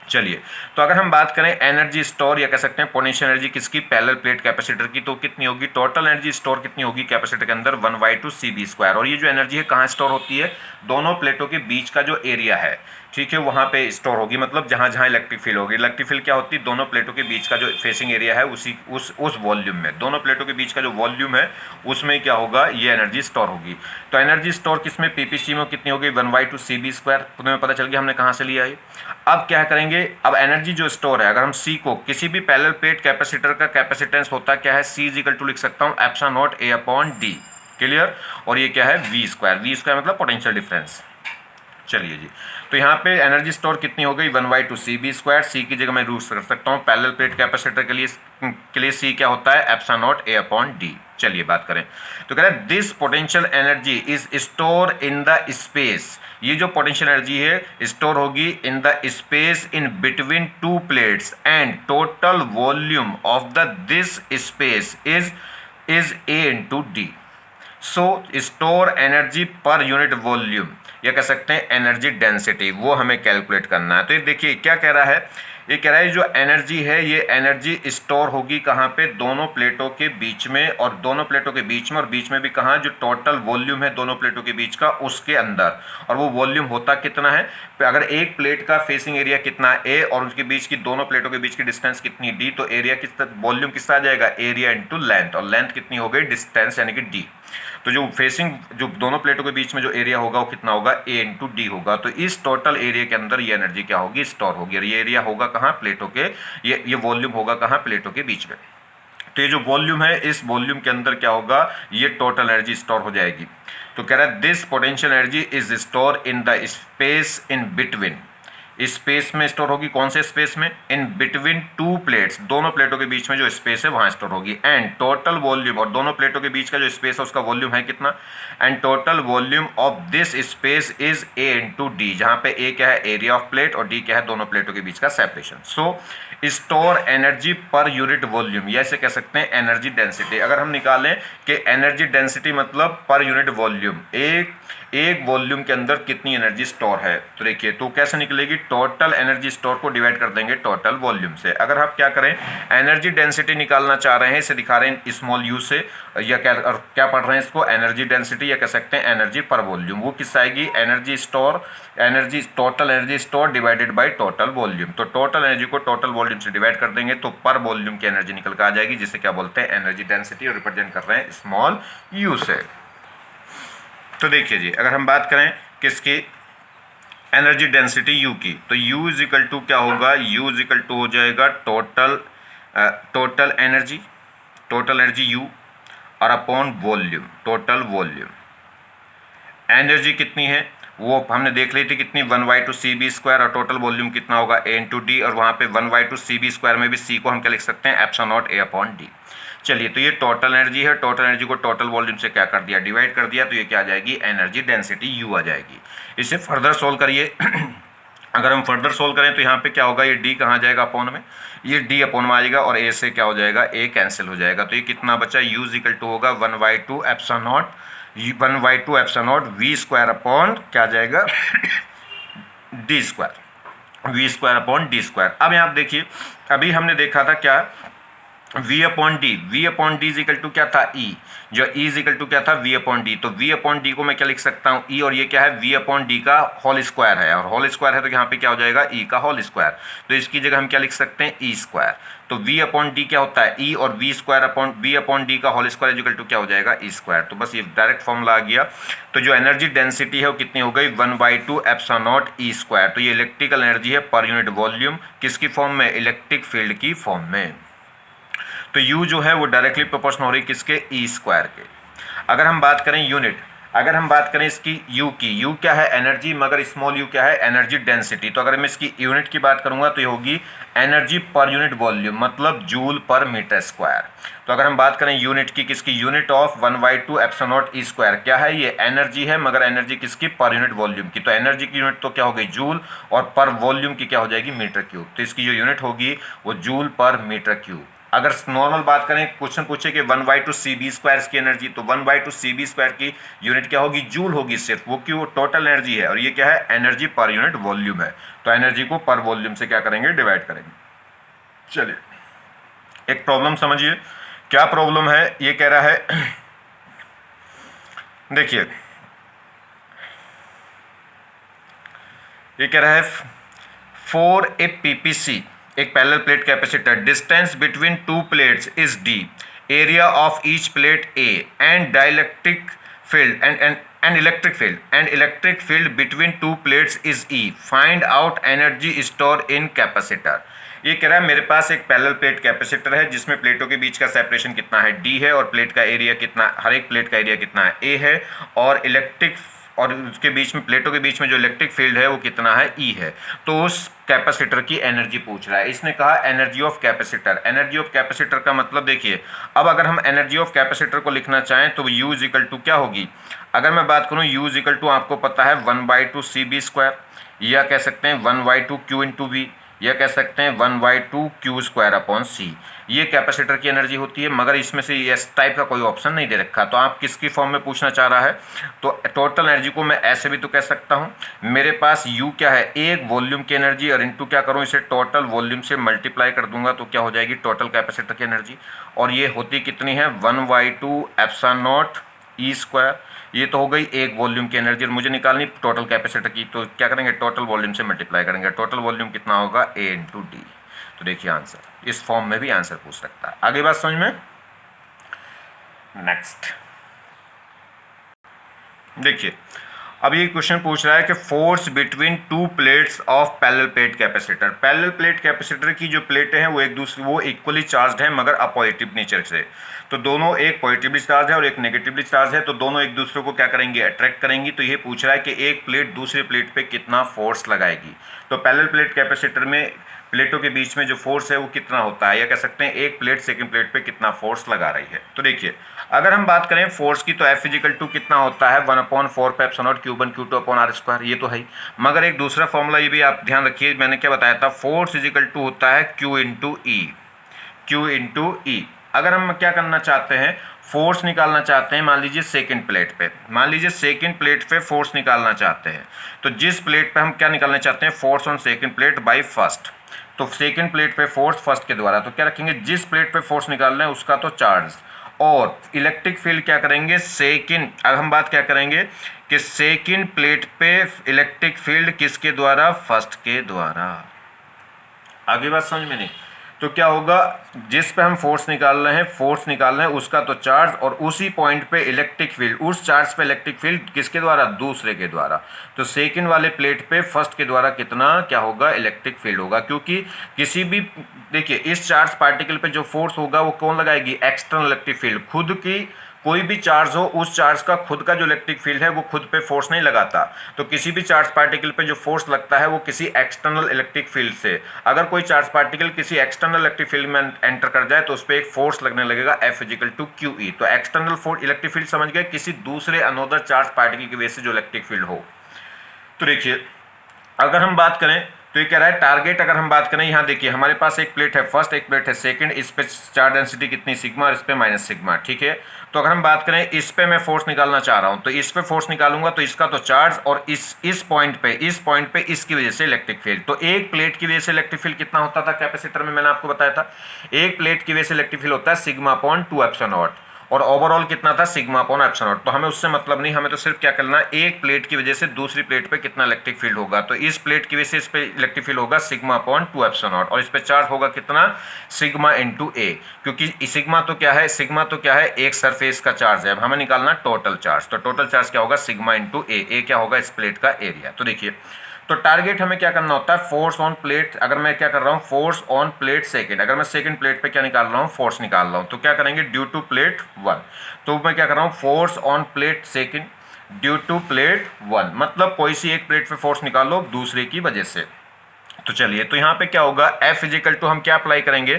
चलिए तो अगर हम बात करें एनर्जी स्टोर या कह सकते हैं पोटेंशियल एनर्जी किसकी, पैरेलल प्लेट कैपेसिटर की, तो कितनी होगी, टोटल एनर्जी स्टोर कितनी होगी कैपेसिटर के अंदर 1/2 CV², और ये जो एनर्जी है कहाँ स्टोर होती है, दोनों प्लेटों के बीच का जो एरिया है, ठीक है, वहाँ पे स्टोर होगी, मतलब जहाँ जहाँ इलेक्ट्रिक फील्ड होगी। इलेक्ट्रिक फील्ड क्या होती है, दोनों प्लेटों के बीच का जो फेसिंग एरिया है उस वॉल्यूम में, दोनों प्लेटों के बीच का जो वॉल्यूम है उसमें क्या होगा, ये एनर्जी स्टोर होगी। तो एनर्जी स्टोर किसमें, पीपीसी में कितनी होगी 1/2 CV², तुम्हें पता चल गया हमने कहाँ से लिया है। अब क्या करेंगे, अब एनर्जी जो स्टोर है, अगर हम सी को किसी भी पैरेलल प्लेट कैपेसिटर का कैपेसिटेंस होता क्या है, C इज इक्वल टू लिख सकता हूँ epsilon not A upon D. Clear, और ये क्या है V², मतलब पोटेंशियल डिफरेंस। चलिए जी, तो यहाँ पे एनर्जी स्टोर कितनी हो गई 1/2 CV², सी की जगह मैं यूज कर सकता हूँ पैरेलल प्लेट कैपेसिटर के लिए सी क्या होता है epsilon not A upon D. चलिए बात करें, तो कह रहे हैं this potential energy is store in the space, ये जो पोटेंशियल एनर्जी है स्टोर होगी in the space in between two plates and total volume of the this space is A into D. So store energy per unit volume या कह सकते हैं energy density, वो हमें कैलकुलेट करना है। तो ये देखिए क्या कह रहा है, ये कह रहा है जो एनर्जी है ये एनर्जी स्टोर होगी कहाँ पे, दोनों प्लेटों के बीच में, और दोनों प्लेटों के बीच में और बीच में भी कहाँ, जो टोटल वॉल्यूम है दोनों प्लेटों के बीच का उसके अंदर। और वो वॉल्यूम होता कितना है, अगर एक प्लेट का फेसिंग एरिया कितना ए और उसके बीच की दोनों प्लेटों के बीच की डिस्टेंस कितनी डी, तो एरिया किस वॉल्यूम किसका आ जाएगा, एरिया इंटू लेंथ, और लेंथ कितनी हो गई, डिस्टेंस यानी कि डी। तो जो फेसिंग जो दोनों प्लेटों के बीच में जो एरिया होगा वो कितना होगा, ए इंटू डी होगा। तो इस टोटल एरिया के अंदर ये एनर्जी क्या होगी, स्टोर होगी। और ये एरिया होगा कहाँ, प्लेटों के, ये वॉल्यूम होगा कहाँ, प्लेटों के बीच में। तो ये जो वॉल्यूम है इस वॉल्यूम के अंदर क्या होगा, ये टोटल एनर्जी स्टोर हो जाएगी। तो कह रहा है this potential energy is store in the space in between, space में स्टोर होगी, कौन से स्पेस में, इन बिटवीन टू प्लेट्स, दोनों प्लेटों के बीच में जो स्पेस है वहां स्टोर होगी। एंड टोटल वॉल्यूम, और दोनों प्लेटों के बीच का जो स्पेस है उसका वॉल्यूम है कितना, and total volume of this space is A into D, जहां पे ए क्या है, एरिया ऑफ प्लेट, और डी क्या है, दोनों प्लेटों के बीच का separation. So store energy per unit volume, या ऐसे कह सकते हैं एनर्जी डेंसिटी। अगर हम निकालें कि एनर्जी डेंसिटी मतलब पर यूनिट वॉल्यूम, एक वॉल्यूम के अंदर कितनी एनर्जी स्टोर है, तो देखिए तो कैसे निकलेगी, टोटल एनर्जी स्टोर को डिवाइड कर देंगे टोटल वॉल्यूम से। अगर आप क्या करें, एनर्जी डेंसिटी निकालना चाह रहे हैं, इसे दिखा रहे हैं स्मॉल यू से, या क्या पढ़ रहे हैं इसको, एनर्जी डेंसिटी, या कह सकते हैं एनर्जी पर वॉल्यूम। वो किस आएगी, energy store, energy total energy store divided by total volume. तो टोटल एनर्जी को टोटल वॉल्यूम से डिवाइड कर देंगे तो पर वॉल्यूम की एनर्जी निकल कर आ जाएगी, जिसे क्या बोलते हैं, एनर्जी डेंसिटी, और रिप्रेजेंट कर रहे हैं स्मॉल यू से। तो देखिए जी, अगर हम बात करें किसकी, एनर्जी डेंसिटी यू की, तो यू इज इक्वल टू क्या होगा, यू इज इक्वल टू हो जाएगा टोटल एनर्जी यू और upon volume, total volume. Energy कितनी है वो हमने देख ली थी कितनी, 1/2 और टोटल वॉल्यूम कितना होगा, ए इंटू डी, और वहाँ पे 1/2 में भी सी को हम क्या लिख सकते हैं, epsilon not A upon D. चलिए, तो ये टोटल एनर्जी है, टोटल एनर्जी को टोटल वॉल्यूम से क्या कर दिया, डिवाइड कर दिया, तो ये क्या आ जाएगी, एनर्जी डेंसिटी यू आ जाएगी। इसे फर्दर सोल्व करिए अगर हम फर्दर सोल्व करें तो यहाँ पे क्या होगा, ये डी कहाँ जाएगा, अपॉन में, ये डी अपॉन में आ जाएगा, और ए से क्या हो जाएगा, ए कैंसिल हो जाएगा। तो ये कितना बचा, यू इज इक्वल टू होगा 1/2 epsilon naught V square upon क्या आ जाएगा D square, V square upon D square. अब यहाँ देखिए, अभी हमने देखा था क्या, v upon D is equal to क्या था, e, जो e इज इक्वल टू क्या था, v अपॉन डी। तो v अपॉन डी को मैं क्या लिख सकता हूँ, e, और ये क्या है, v अपॉन डी का होल स्क्वायर है, और होल स्क्वायर है तो यहाँ पे क्या हो जाएगा, e का होल स्क्वायर। तो इसकी जगह हम क्या लिख सकते हैं, e स्क्वायर। तो v अपॉन डी क्या होता है, e, और v अपॉन डी का होल स्क्वायर इक्वल टू क्या हो जाएगा, e स्क्वायर। तो बस ये डायरेक्ट फॉर्मूला आ गया। तो जो एनर्जी डेंसिटी है वो कितनी हो गई, 1/2 एप्सिलॉन नॉट e स्क्वायर। तो ये इलेक्ट्रिकल एनर्जी है पर यूनिट वॉल्यूम, किसकी फॉर्म में, इलेक्ट्रिक फील्ड की फॉर्म में। तो U जो है वो डायरेक्टली प्रोपोर्शनल हो रही है किसके, E स्क्वायर के। अगर हम बात करें यूनिट, अगर हम बात करें इसकी U की, U क्या है, एनर्जी, मगर स्मॉल u क्या है, एनर्जी डेंसिटी। तो अगर मैं इसकी यूनिट की बात करूंगा तो ये होगी एनर्जी पर यूनिट वॉल्यूम, मतलब जूल पर मीटर स्क्वायर। तो अगर हम बात करें यूनिट की, किसकी, unit of 1/2 epsilon not E square, क्या है, ये एनर्जी है, मगर एनर्जी किसकी, पर यूनिट वॉल्यूम की। तो एनर्जी की यूनिट तो क्या हो गई, जूल, और पर वॉल्यूम की क्या हो जाएगी, मीटर क्यूब। तो इसकी जो यूनिट होगी वो जूल पर मीटर क्यूब। अगर नॉर्मल बात करें, क्वेश्चन पूछे कि 1/2 CB स्क्वायर की एनर्जी, तो 1/2 CB स्क्वायर की यूनिट क्या होगी, जूल होगी सिर्फ, वो क्यों, टोटल एनर्जी है, और ये क्या है, एनर्जी पर यूनिट वॉल्यूम है। तो एनर्जी को पर वॉल्यूम से क्या करेंगे, डिवाइड करेंगे। चलिए, एक प्रॉब्लम समझिए, क्या प्रॉब्लम है, ये कह रहा है देखिए, ये कह रहा है फॉर ए PPC, एक parallel plate capacitor, distance between two plates is d, area of each plate a, and dielectric field and electric field between two plates is E, find out energy store in capacitor. ये कह रहा है मेरे पास एक parallel plate capacitor है जिसमें प्लेटों के बीच का सेपरेशन कितना है, d है, और प्लेट का एरिया कितना, हर एक प्लेट का एरिया कितना है, a है, और उसके बीच में, प्लेटों के बीच में जो इलेक्ट्रिक फील्ड है वो कितना है, E है। तो उस कैपेसिटर की एनर्जी पूछ रहा है। इसने कहा energy of capacitor. Energy of capacitor का मतलब देखिए, अब अगर हम एनर्जी ऑफ कैपेसिटर को लिखना चाहें तो U इज इक्वल टू क्या होगी, अगर मैं बात करूं U इज इक्वल टू आपको पता है 1/2 CB स्क्वायर, या कह सकते हैं 1/2 Q इंटू V, या कह सकते हैं 1/2 Q² ये कैपेसिटर की एनर्जी होती है, मगर इसमें से इस टाइप का कोई ऑप्शन नहीं दे रखा। तो आप किसकी फॉर्म में पूछना चाह रहा है, तो टोटल एनर्जी को मैं ऐसे भी तो कह सकता हूँ, मेरे पास U क्या है, एक वॉल्यूम की एनर्जी, और इनटू क्या करूँ, इसे टोटल वॉल्यूम से मल्टीप्लाई कर दूंगा तो क्या हो जाएगी टोटल कैपेसिटर की एनर्जी। और ये होती कितनी है 1/2 ε0 E²। ये तो हो गई एक वॉल्यूम की एनर्जी, और मुझे निकालनी टोटल कैपेसिटर की, तो क्या करेंगे टोटल वॉल्यूम से मल्टीप्लाई करेंगे। टोटल वॉल्यूम कितना होगा A/D। तो देखिए आंसर इस फॉर्म में भी आंसर पूछ सकता है। आगे बात समझ में। नेक्स्ट देखिए, अब ये क्वेश्चन पूछ रहा है कि force between two plates of parallel plate capacitor. Parallel plate capacitor की जो प्लेटें हैं वो एक दूसरे वो इक्वली चार्ज्ड है मगर अपॉजिटिव नेचर से। तो दोनों, एक पॉजिटिवली चार्ज है और एक नेगेटिवली चार्ज है, तो दोनों एक दूसरे को क्या करेंगे अट्रैक्ट करेंगी। तो ये पूछ रहा है कि एक प्लेट दूसरी प्लेट पे कितना फोर्स लगाएगी। तो पैरेलल प्लेट कैपेसिटर में प्लेटों के बीच में जो फोर्स है वो कितना होता है, या कह सकते हैं एक प्लेट सेकंड प्लेट पे कितना फोर्स लगा रही है। तो देखिए, अगर हम बात करें फोर्स की तो F कितना होता है 1/4πε0Q1Q2/r², ये तो है ही। मगर एक दूसरा फॉर्मूला ये भी आप ध्यान रखिए, मैंने क्या बताया था, फोर्स होता है Q/E। अगर हम क्या करना चाहते हैं, फोर्स निकालना चाहते हैं, मान लीजिए सेकंड प्लेट पे, फोर्स निकालना चाहते हैं, तो जिस प्लेट पे हम क्या निकालना चाहते हैं, force on second plate by first. तो सेकंड प्लेट पे फोर्स फर्स्ट के द्वारा, तो क्या रखेंगे, जिस प्लेट पे फोर्स निकालना है उसका तो चार्ज, और इलेक्ट्रिक फील्ड क्या करेंगे सेकंड। अब हम बात क्या करेंगे कि सेकंड प्लेट पे इलेक्ट्रिक फील्ड किसके द्वारा, फर्स्ट के द्वारा। आगे बात समझ में नहीं, तो क्या होगा, जिस पे हम फोर्स निकाल रहे हैं उसका तो चार्ज, और उसी पॉइंट पे इलेक्ट्रिक फील्ड, उस चार्ज पे इलेक्ट्रिक फील्ड किसके द्वारा, दूसरे के द्वारा। तो सेकंड वाले प्लेट पे फर्स्ट के द्वारा कितना क्या होगा, इलेक्ट्रिक फील्ड होगा। क्योंकि किसी भी, देखिए, इस चार्ज पार्टिकल पे जो फोर्स होगा वो कौन लगाएगी, एक्सटर्नल इलेक्ट्रिक फील्ड। खुद की कोई भी चार्ज हो, उस चार्ज का खुद का जो इलेक्ट्रिक फील्ड है वो खुद पे फोर्स नहीं लगाता। तो किसी भी चार्ज पार्टिकल पे जो फोर्स लगता है वो किसी एक्सटर्नल इलेक्ट्रिक फील्ड से। अगर कोई चार्ज पार्टिकल किसी एक्सटर्नल इलेक्ट्रिक फील्ड में एंटर कर जाए तो उस पर एक फोर्स लगने लगेगा F=QE। तो एक्सटर्नल इलेक्ट्रिक फील्ड समझ गए, किसी दूसरे अनोदर चार्ज पार्टिकल की वजह से जो इलेक्ट्रिक फील्ड हो। तो देखिए, अगर हम बात करें तो ये कह रहा है टारगेट, अगर हम बात करें, यहाँ देखिए हमारे पास एक प्लेट है फर्स्ट, एक प्लेट है सेकंड, इस पे चार्ज डेंसिटी कितनी सिग्मा और इस पे -सिग्मा, ठीक है। तो अगर हम बात करें इस पे मैं फोर्स निकालना चाह रहा हूँ, तो इस पे फोर्स निकालूंगा तो इसका तो चार्ज, और इस पॉइंट पे इसकी वजह से इलेक्ट्रिक फील्ड। तो एक प्लेट की वजह से इलेक्ट्रिक फील्ड कितना होता था कैपेसिटर में, मैंने आपको बताया था, एक प्लेट की वजह से इलेक्ट्रिक फील्ड होता है σ/2ε0, और ओवरऑल कितना था σ/ε0। तो हमें उससे मतलब नहीं, हमें तो सिर्फ क्या करना है, एक प्लेट की वजह से दूसरी प्लेट पे कितना इलेक्ट्रिक फील्ड होगा। तो इस प्लेट की वजह से इस पे इलेक्ट्रिक फील्ड होगा σ/2ε0, और इस पे चार्ज होगा कितना, σ×A। क्योंकि सिग्मा तो क्या है, एक सरफेस का चार्ज है। अब हमें निकालना टोटल चार्ज, तो टोटल चार्ज क्या होगा, σ×A। ए क्या होगा, इस प्लेट का एरिया। तो देखिए, तो टारगेट हमें क्या करना होता है, फोर्स ऑन प्लेट। अगर मैं क्या कर रहा हूँ, फोर्स ऑन प्लेट सेकंड, अगर मैं सेकंड प्लेट पे क्या निकाल रहा हूँ, फोर्स निकाल रहा हूँ, तो क्या करेंगे ड्यू टू प्लेट 1। तो मैं क्या कर रहा हूँ, force on plate second due to plate 1, मतलब कोई सी एक प्लेट पे फोर्स निकालो दूसरे की वजह से। तो चलिए, तो यहाँ पे क्या होगा, F हम क्या अप्लाई करेंगे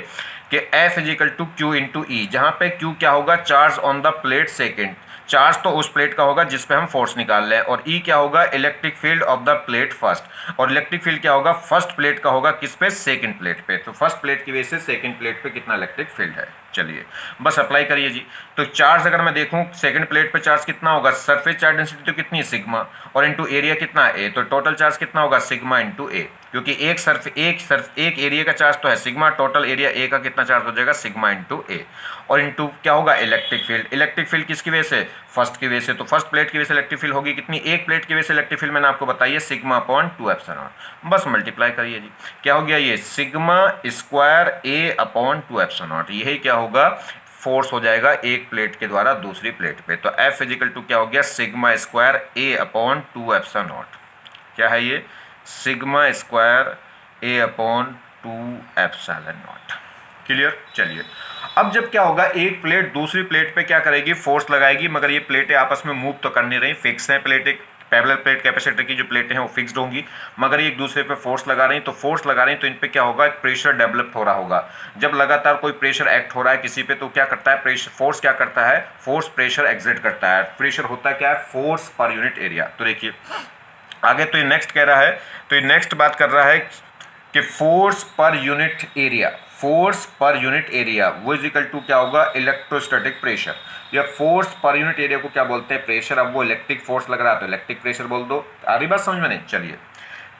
कि F=Q/E, जहाँ पे Q क्या होगा, charge on the plate second. Charge तो उस प्लेट का होगा जिस पे हम फोर्स निकाल रहे हैं, और E क्या होगा, electric field of the plate first. और इलेक्ट्रिक फील्ड क्या होगा, फर्स्ट प्लेट का होगा किस पे, सेकंड प्लेट पे। तो फर्स्ट प्लेट की वजह से सेकंड प्लेट पे कितना इलेक्ट्रिक फील्ड है। चलिए बस अप्लाई करिए जी। तो चार्ज अगर मैं देखूं सेकंड प्लेट पे चार्ज कितना होगा, सरफेस चार्ज डेंसिटी तो कितनी है सिग्मा, और इनटू एरिया कितना है ए, तो टोटल चार्ज कितना होगा σ×A। क्योंकि एक एरिया का चार्ज तो है सिग्मा, टोटल एरिया ए का कितना चार्ज हो जाएगा, σ×A। और इनटू क्या होगा, इलेक्ट्रिक फील्ड किसकी वजह से, फर्स्ट की वजह से। तो फर्स्ट प्लेट की वजह से इलेक्ट्रिक फील्ड होगी कितनी, एक प्लेट की वजह से इलेक्ट्रिक फील्ड मैंने आपको बताई है σ/2ε0। बस मल्टीप्लाई करिए जी, क्या हो गया ये σ²A/2ε0। यही क्या होगा, फोर्स हो जाएगा एक प्लेट के द्वारा दूसरी प्लेट पे। तो F क्या हो गया, σ²A/2ε0। क्या है ये, σ²A/2ε0। क्लियर। चलिए, अब जब क्या होगा, एक प्लेट दूसरी प्लेट पे क्या करेगी, फोर्स लगाएगी, मगर ये प्लेटें आपस में मूव तो कर नहीं रही, फिक्स हैं प्लेटें। पैरेलल प्लेट कैपेसिटर की जो प्लेटें हैं वो फिक्स्ड होंगी, मगर एक दूसरे पे फोर्स लगा रही, तो इन पे क्या होगा, एक प्रेशर डेवलप हो रहा होगा। जब लगातार कोई प्रेशर एक्ट हो रहा है किसी पे, तो क्या करता है, फोर्स क्या करता है, फोर्स प्रेशर एग्जर्ट करता है। प्रेशर होता है क्या है, फोर्स पर यूनिट एरिया। तो देखिए आगे, तो ये नेक्स्ट कह रहा है, तो ये नेक्स्ट बात कर रहा है कि force per unit area, force per unit area वो इज इक्वल टू क्या होगा, इलेक्ट्रोस्टैटिक प्रेशर। या फोर्स पर यूनिट एरिया को क्या बोलते हैं, प्रेशर। अब वो इलेक्ट्रिक फोर्स लग रहा है तो इलेक्ट्रिक प्रेशर बोल दो। आ रही बात समझ में नहीं? चलिए,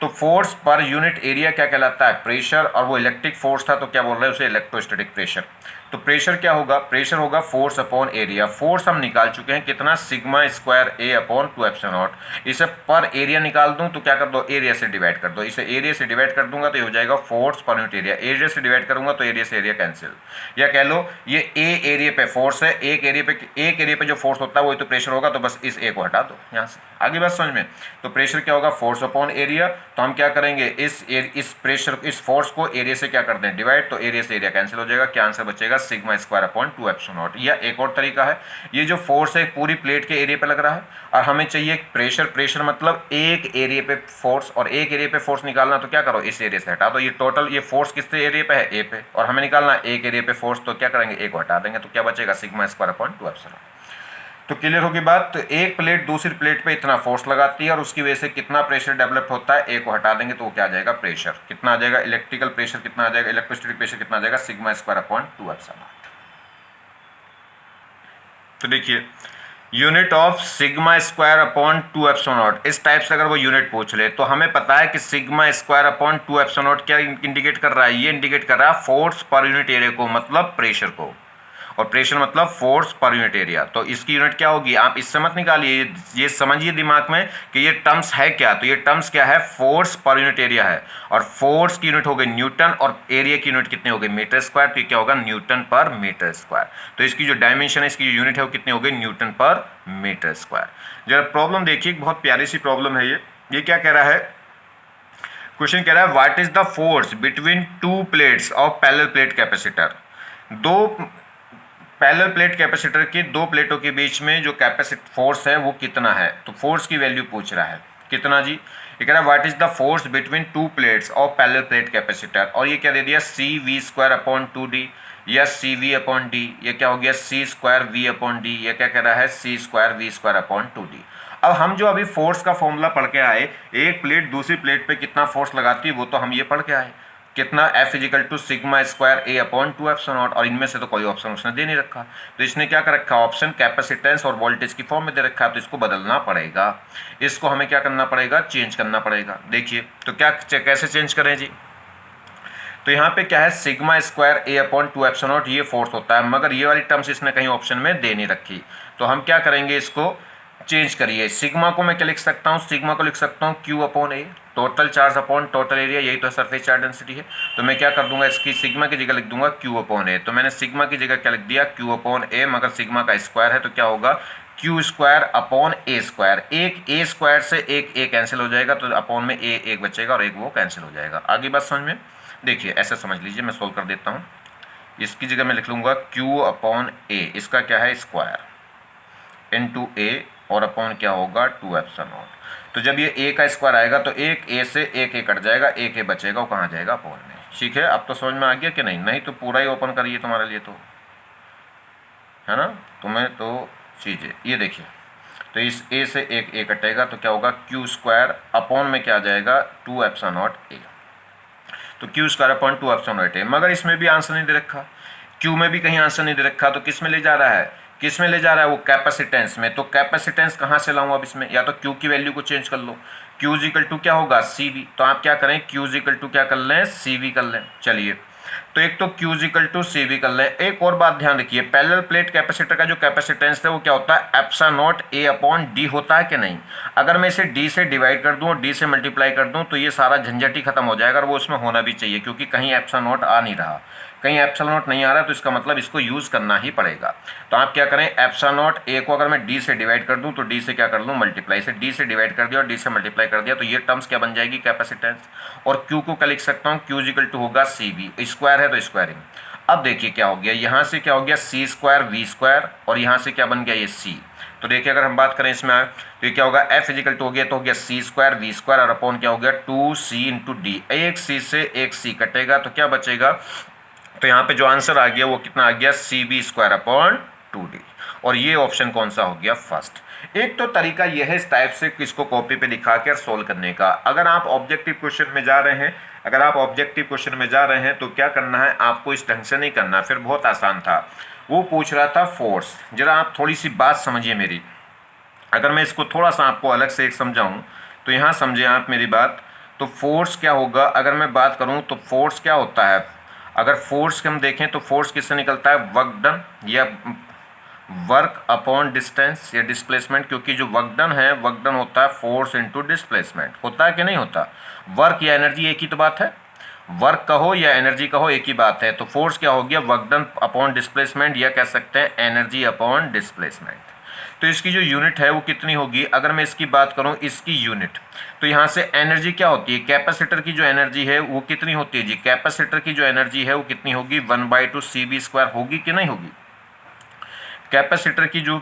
तो फोर्स पर यूनिट एरिया क्या कहलाता है, प्रेशर। और वो इलेक्ट्रिक फोर्स था तो क्या बोल रहे हैं उसे, इलेक्ट्रोस्टैटिक प्रेशर। तो प्रेशर क्या होगा, प्रेशर होगा फोर्स अपॉन एरिया। फोर्स हम निकाल चुके हैं कितना, sigma square A upon 2 epsilon not. इसे पर एरिया निकाल दूं तो क्या कर दो, एरिया से डिवाइड कर दो। इसे एरिया से डिवाइड कर दूंगा तो ये हो जाएगा force per unit area. Area से डिवाइड करूंगा तो एरिया से एरिया कैंसिल। या कह लो ये ए एरिया पे फोर्स है, एक एरिया पे जो फोर्स होता है वही तो प्रेशर होगा, तो बस इस ए को हटा दो यहाँ से। आगे बात समझ में? तो प्रेशर क्या होगा, फोर्स अपॉन एरिया। तो हम क्या करेंगे, इस प्रेशर, इस फोर्स को एरिया से क्या कर दें, डिवाइड। तो एरिया से एरिया कैंसिल हो जाएगा, क्या आंसर बचेगा, sigma square upon 2 epsilon not. या एक और तरीका है, ये जो फोर्स है पूरी प्लेट के एरिया पे लग रहा है और हमें चाहिए प्रेशर। प्रेशर मतलब एक एरिया पे फोर्स, और एक एरिया पे फोर्स निकालना तो क्या करो, इस एरिया से हटा दो। ये टोटल ये फोर्स किस एरिया पे है, ए पे, और हमें निकालना एक एरिया पे फोर्स, तो क्या करेंगे, ए को हटा देंगे। तो क्या बचेगा, सिग्मा स्क्वायर अपॉन 2 एप्सिलॉन। तो क्लियर होगी बात? तो एक प्लेट दूसरी प्लेट पे इतना फोर्स लगाती है और उसकी वजह से कितना प्रेशर डेवलप होता है, ए को हटा देंगे तो वो क्या आ जाएगा, प्रेशर कितना आ जाएगा, इलेक्ट्रिकल प्रेशर कितना आ जाएगा, इलेक्ट्रोस्टैटिक प्रेशर कितना आ जाएगा, सिग्मा स्क्वायर अपॉन 2 एप्सिलॉन। तो देखिए, unit of sigma square upon 2 epsilon not, इस टाइप से अगर वो यूनिट पूछ ले तो हमें पता है कि sigma square upon 2 epsilon not क्या इंडिकेट कर रहा है, ये इंडिकेट कर रहा है फोर्स पर यूनिट एरिया को, मतलब प्रेशर को। और प्रेशर मतलब फोर्स पर यूनिट एरिया। तो इसकी यूनिट क्या होगी, आप इससे मत निकालिए, ये समझिए दिमाग में कि ये टर्म्स है क्या। तो ये टर्म्स क्या है, फोर्स पर यूनिट एरिया है, और फोर्स की यूनिट हो गई न्यूटन, और एरिया की यूनिट कितनी हो गई, मीटर स्क्वायर। तो क्या होगा, न्यूटन पर मीटर स्क्वायर। तो इसकी जो डायमेंशन है, इसकी जो यूनिट है वो कितनी हो गई, न्यूटन पर मीटर स्क्वायर। जरा प्रॉब्लम देखिए, बहुत प्यारी सी प्रॉब्लम है ये क्या कह रहा है, क्वेश्चन कह रहा है what is the force between two plates of parallel plate capacitor. दो पैरेलल प्लेट कैपेसिटर की दो प्लेटों के बीच में जो फोर्स है वो कितना है। तो फोर्स की वैल्यू पूछ रहा है, कितना जी, ये कह रहा है what is the force between two plates of parallel plate capacitor. और ये क्या दे दिया, सी वी स्क्वायर अपॉन 2d, या सी वी अपॉन डी। ये क्या हो गया, C square V upon D. ये क्या कह रहा है, C square V square upon 2d। अब हम जो अभी फोर्स का फॉर्मूला पढ़ के आए, एक प्लेट दूसरी प्लेट पे कितना फोर्स लगाती है वो तो हम ये पढ़ के आए, कितना, F is equal to sigma square A upon 2 epsilon naught. और इनमें से तो कोई ऑप्शन उसने दे नहीं रखा, तो इसने क्या कर रखा, ऑप्शन कैपेसिटेंस और वोल्टेज की फॉर्म में दे रखा है, तो इसको बदलना पड़ेगा, इसको हमें क्या करना पड़ेगा, चेंज करना पड़ेगा। देखिए तो क्या कैसे चेंज करें जी। तो यहाँ पे क्या है, sigma square A upon 2 epsilon not ये फोर्स होता है, मगर ये वाली टर्म्स इसने कहीं ऑप्शन में दे नहीं रखी। तो हम क्या करेंगे, इसको चेंज करिए। सिग्मा को मैं क्या लिख सकता हूँ, सिग्मा को लिख सकता हूँ Q upon A, total charge upon total area, यही तो सरफेस चार्ज डेंसिटी है। तो मैं क्या कर दूंगा, इसकी सिग्मा की जगह लिख दूंगा क्यू अपॉन ए। तो मैंने सिग्मा की जगह क्या लिख दिया, क्यू अपॉन ए, मगर सिग्मा का स्क्वायर है तो क्या होगा, क्यू स्क्वायर अपॉन ए स्क्वायर। एक ए स्क्वायर से एक ए कैंसिल हो जाएगा, तो अपॉन में ए एक बचेगा और एक वो कैंसिल हो जाएगा। आगे बात समझ में? देखिए ऐसा समझ लीजिए, मैं सोल्व कर देता हूँ। इसकी जगह मैं लिख लूँगा क्यू अपॉन ए, इसका क्या है, स्क्वायर इनटू ए, और अपॉन क्या होगा, 2 एप्सिलॉन नॉट। तो जब ये ए का स्क्वायर आएगा तो एक ए से एक ए कट जाएगा, एक ए बचेगा, वो कहाँ जाएगा, अपॉन में। ठीक है, अब तो समझ में आ गया कि नहीं? नहीं तो पूरा ही ओपन करिए तुम्हारे लिए, तो है ना, तुम्हें तो चीज़ें ये देखिए। तो इस ए से एक ए कटेगा तो क्या होगा, क्यू स्क्वायर अपॉन में क्या आ जाएगा, 2 एप्सिलॉन नॉट ए। तो Q square upon 2 epsilon not A, मगर इसमें भी आंसर नहीं दे रखा, क्यू में भी कहीं आंसर नहीं दे रखा। तो किस में ले जा रहा है, किस में ले जा रहा है, वो कैपेसिटेंस में। तो कैपेसिटेंस कहाँ से लाऊं अब इसमें, या तो क्यू की वैल्यू को चेंज कर लो, क्यू इक्वल टू क्या होगा, सी वी। तो आप क्या करें, क्यू इक्वल टू क्या कर लें, सी वी कर लें। चलिए, तो एक तो Q equal to C V कर लें। एक और बात ध्यान रखिए, पैरेलल प्लेट कैपेसिटर का जो कैपेसिटेंस है वो क्या होता है, epsilon not A upon D होता है कि नहीं। अगर मैं इसे डी से डिवाइड कर दूं और डी से मल्टीप्लाई कर दूं तो ये सारा झंझट ही खत्म हो जाएगा, और वो उसमें होना भी चाहिए, क्योंकि कहीं एप्सिलॉन नॉट आ नहीं रहा, कहीं एप्सिलॉन नॉट नहीं आ रहा, तो इसका मतलब इसको यूज़ करना ही पड़ेगा। तो आप क्या करें, एप्सिलॉन नॉट ए को अगर मैं डी से डिवाइड कर दूं तो डी से क्या कर लूँ, मल्टीप्लाई। से डी से डिवाइड कर दिया और डी से मल्टीप्लाई कर दिया, तो ये टर्म्स क्या बन जाएगी, कैपेसिटेंस। और क्यू को क्या लिख सकता हूँ, क्यू इक्वल टू होगा सी वी, स्क्वायर है तो स्क्वायरिंग। अब देखिए क्या हो गया, यहाँ से क्या हो गया, सी स्क्वायर वी स्क्वायर, और यहाँ से क्या बन गया, ये सी। तो देखिए अगर हम बात करें इसमें तो ये क्या होगा, एफ इजिकल टू हो गया तो हो गया सी स्क्वायर वी स्क्वायर, और अपॉन क्या हो गया, 2 सी इंटू डी। एक सी से एक सी कटेगा तो क्या बचेगा, तो यहाँ पे जो आंसर आ गया वो कितना आ गया, C B square upon 2d। और ये ऑप्शन कौन सा हो गया, फर्स्ट। एक तो तरीका यह है इस टाइप से इसको कॉपी पे दिखा के सोल्व करने का। अगर आप ऑब्जेक्टिव क्वेश्चन में जा रहे हैं तो क्या करना है, आपको इस ढंग से नहीं करना, फिर बहुत आसान था। वो पूछ रहा था फोर्स, जरा आप थोड़ी सी बात समझिए मेरी। अगर मैं इसको थोड़ा सा आपको अलग से एक समझाऊं तो यहाँ समझे आप मेरी बात। तो फोर्स क्या होगा, अगर मैं बात करूं तो फोर्स क्या होता है, अगर फोर्स हम देखें तो फोर्स किससे निकलता है, वर्क डन या वर्क अपॉन डिस्टेंस या डिस्प्लेसमेंट, क्योंकि जो वर्क डन है, वर्क डन होता है फोर्स इनटू डिस्प्लेसमेंट, होता है कि नहीं होता। वर्क या एनर्जी एक ही तो बात है, वर्क कहो या एनर्जी कहो एक ही बात है। तो फोर्स क्या हो गया, वर्क डन अपॉन डिस्प्लेसमेंट, या कह सकते हैं एनर्जी अपॉन डिस्प्लेसमेंट। तो इसकी जो यूनिट है वो कितनी होगी, अगर मैं इसकी बात करूं इसकी यूनिट, तो यहाँ से एनर्जी क्या होती है, कैपेसिटर की जो एनर्जी है वो कितनी होती है जी, कैपेसिटर की जो एनर्जी है वो कितनी होगी, 1/2 CB² होगी कि नहीं होगी। कैपेसिटर की जो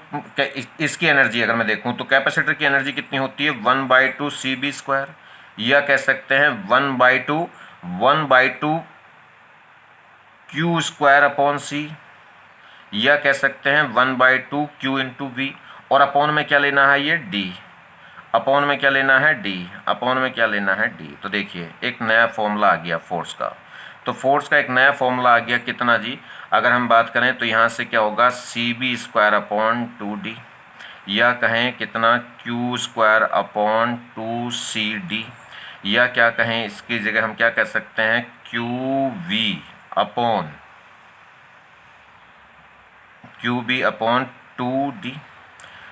इसकी एनर्जी अगर मैं देखूं तो कैपेसिटर की एनर्जी कितनी होती है, 1/2 CB², या कह सकते हैं 1/2 Q² अपॉन सी, या कह सकते हैं 1/2 Q इंटू वी, और अपॉन में क्या लेना है, ये D, अपॉन में क्या लेना है, D, अपॉन में क्या लेना है, D। तो देखिए एक नया फॉर्मूला आ गया फोर्स का, तो फोर्स का एक नया फॉर्मूला आ गया कितना जी, अगर हम बात करें तो यहाँ से क्या होगा, CB² अपॉन 2D, या कहें कितना, Q² अपॉन 2CD, या क्या कहें इसकी जगह हम क्या कह सकते हैं, QV upon QB upon 2D।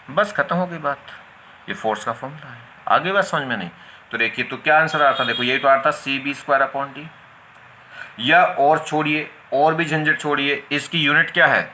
बस खत्म हो गई बात, ये फोर्स का फॉर्मूला है। आगे बात समझ में नहीं, तो देखिए तो क्या आंसर आ रहा था, देखो यही तो आ रहा था CB² अपॉन D। या और छोड़िए, और भी झंझट छोड़िए, इसकी यूनिट क्या है,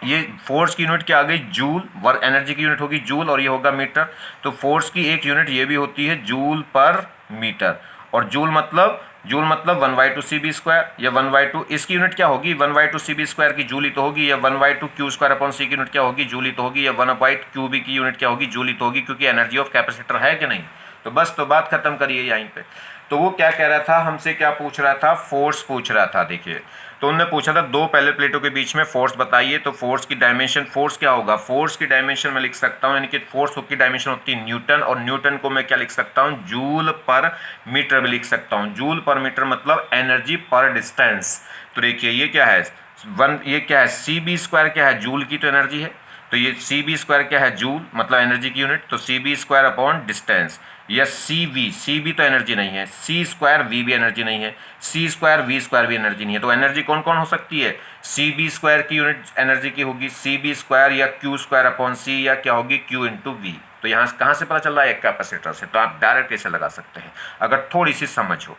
ये फोर्स की यूनिट क्या आ गई, जूल, वर्क एनर्जी की यूनिट होगी जूल, और ये होगा मीटर। तो फोर्स की एक यूनिट ये भी होती है जूल पर मीटर, और जूल मतलब 1/2 CB² या 1/2, इसकी यूनिट क्या होगी, 1/2 CB² की जूल ही तो होगी, या 1/2 Q² अपॉन सी की यूनिट क्या होगी, जूल ही तो होगी, या 1/2 QB की यूनिट क्या होगी, जूल ही तो होगी, क्योंकि एनर्जी ऑफ कैपेसिटर है कि नहीं। तो बस तो बात खत्म करिए यहीं पे। तो वो क्या कह रहा था हमसे, क्या पूछ रहा था, फोर्स पूछ रहा था। देखिए तो उन्होंने पूछा था दो पैरेलल प्लेटों के बीच में फोर्स बताइए, तो फोर्स की डायमेंशन, फोर्स क्या होगा, फोर्स की डायमेंशन मैं लिख सकता हूँ, यानी कि फोर्स की डायमेंशन होती है न्यूटन, और न्यूटन को मैं क्या लिख सकता हूँ, जूल पर मीटर भी लिख सकता हूँ। जूल पर मीटर मतलब एनर्जी पर डिस्टेंस। तो देखिए ये क्या है, ये क्या है, CB² क्या है, जूल की तो एनर्जी है, तो ये CB² क्या है, जूल मतलब एनर्जी की यूनिट, तो CB² अपॉन डिस्टेंस, या CV तो एनर्जी नहीं है, C² V भी एनर्जी नहीं है, C² V² भी एनर्जी नहीं है। तो एनर्जी कौन कौन हो सकती है, CB² की यूनिट एनर्जी की होगी CB² या Q² अपॉन सी, या क्या होगी Q इंटू वी। तो यहाँ कहाँ से पता चल रहा है, एक कैपेसिटर से। तो आप डायरेक्ट ऐसे लगा सकते हैं अगर थोड़ी सी समझ हो,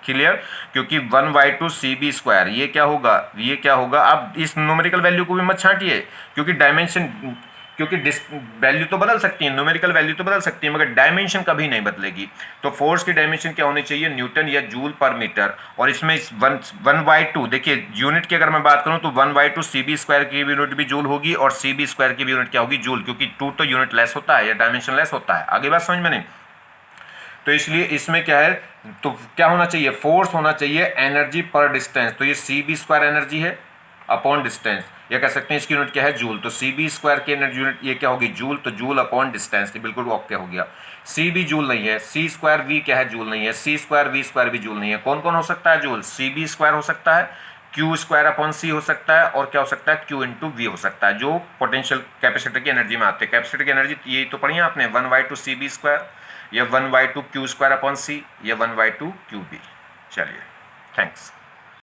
क्लियर। क्योंकि 1/2 CB², ये क्या होगा, ये क्या होगा, आप इस न्यूमेरिकल वैल्यू को भी मत छांटिए, क्योंकि डायमेंशन, क्योंकि वैल्यू तो बदल सकती है, न्यूमेरिकल वैल्यू तो बदल सकती है, मगर डायमेंशन कभी नहीं बदलेगी। तो फोर्स की डायमेंशन क्या होनी चाहिए, न्यूटन या जूल पर मीटर, और इसमें 1/2, देखिए यूनिट की अगर मैं बात करूं तो 1/2 CB² की भी यूनिट भी जूल होगी, और CB² की भी यूनिट क्या होगी, जूल, क्योंकि 2 तो यूनिट लेस होता है या डायमेंशन लेस होता है। आगे बात समझ में नहीं, तो इसलिए इसमें क्या है, तो क्या होना चाहिए, फोर्स होना चाहिए एनर्जी पर डिस्टेंस, तो ये CB² एनर्जी है अपॉन डिस्टेंस, या कह सकते हैं इसकी यूनिट क्या है, जूल, तो CB² की एनर्जी यूनिट ये क्या होगी, जूल, तो जूल अपॉन डिस्टेंस, ये बिल्कुल ओके हो गया। CB जूल नहीं है, C² V क्या है, जूल नहीं है, C² V² भी जूल नहीं है। कौन कौन हो सकता है जूल, CB² हो सकता है, Q² अपॉन सी हो सकता है, और क्या हो सकता है, Q इंटू वी हो सकता है, जो पोटेंशियल कैपेसिटर की एनर्जी में आते हैं। कैपेसिटर की एनर्जी यही तो पढ़ी आपने, 1/2 CB², या 1/2 Q² अपॉन सी, या 1/2 QB। चलिए, थैंक्स।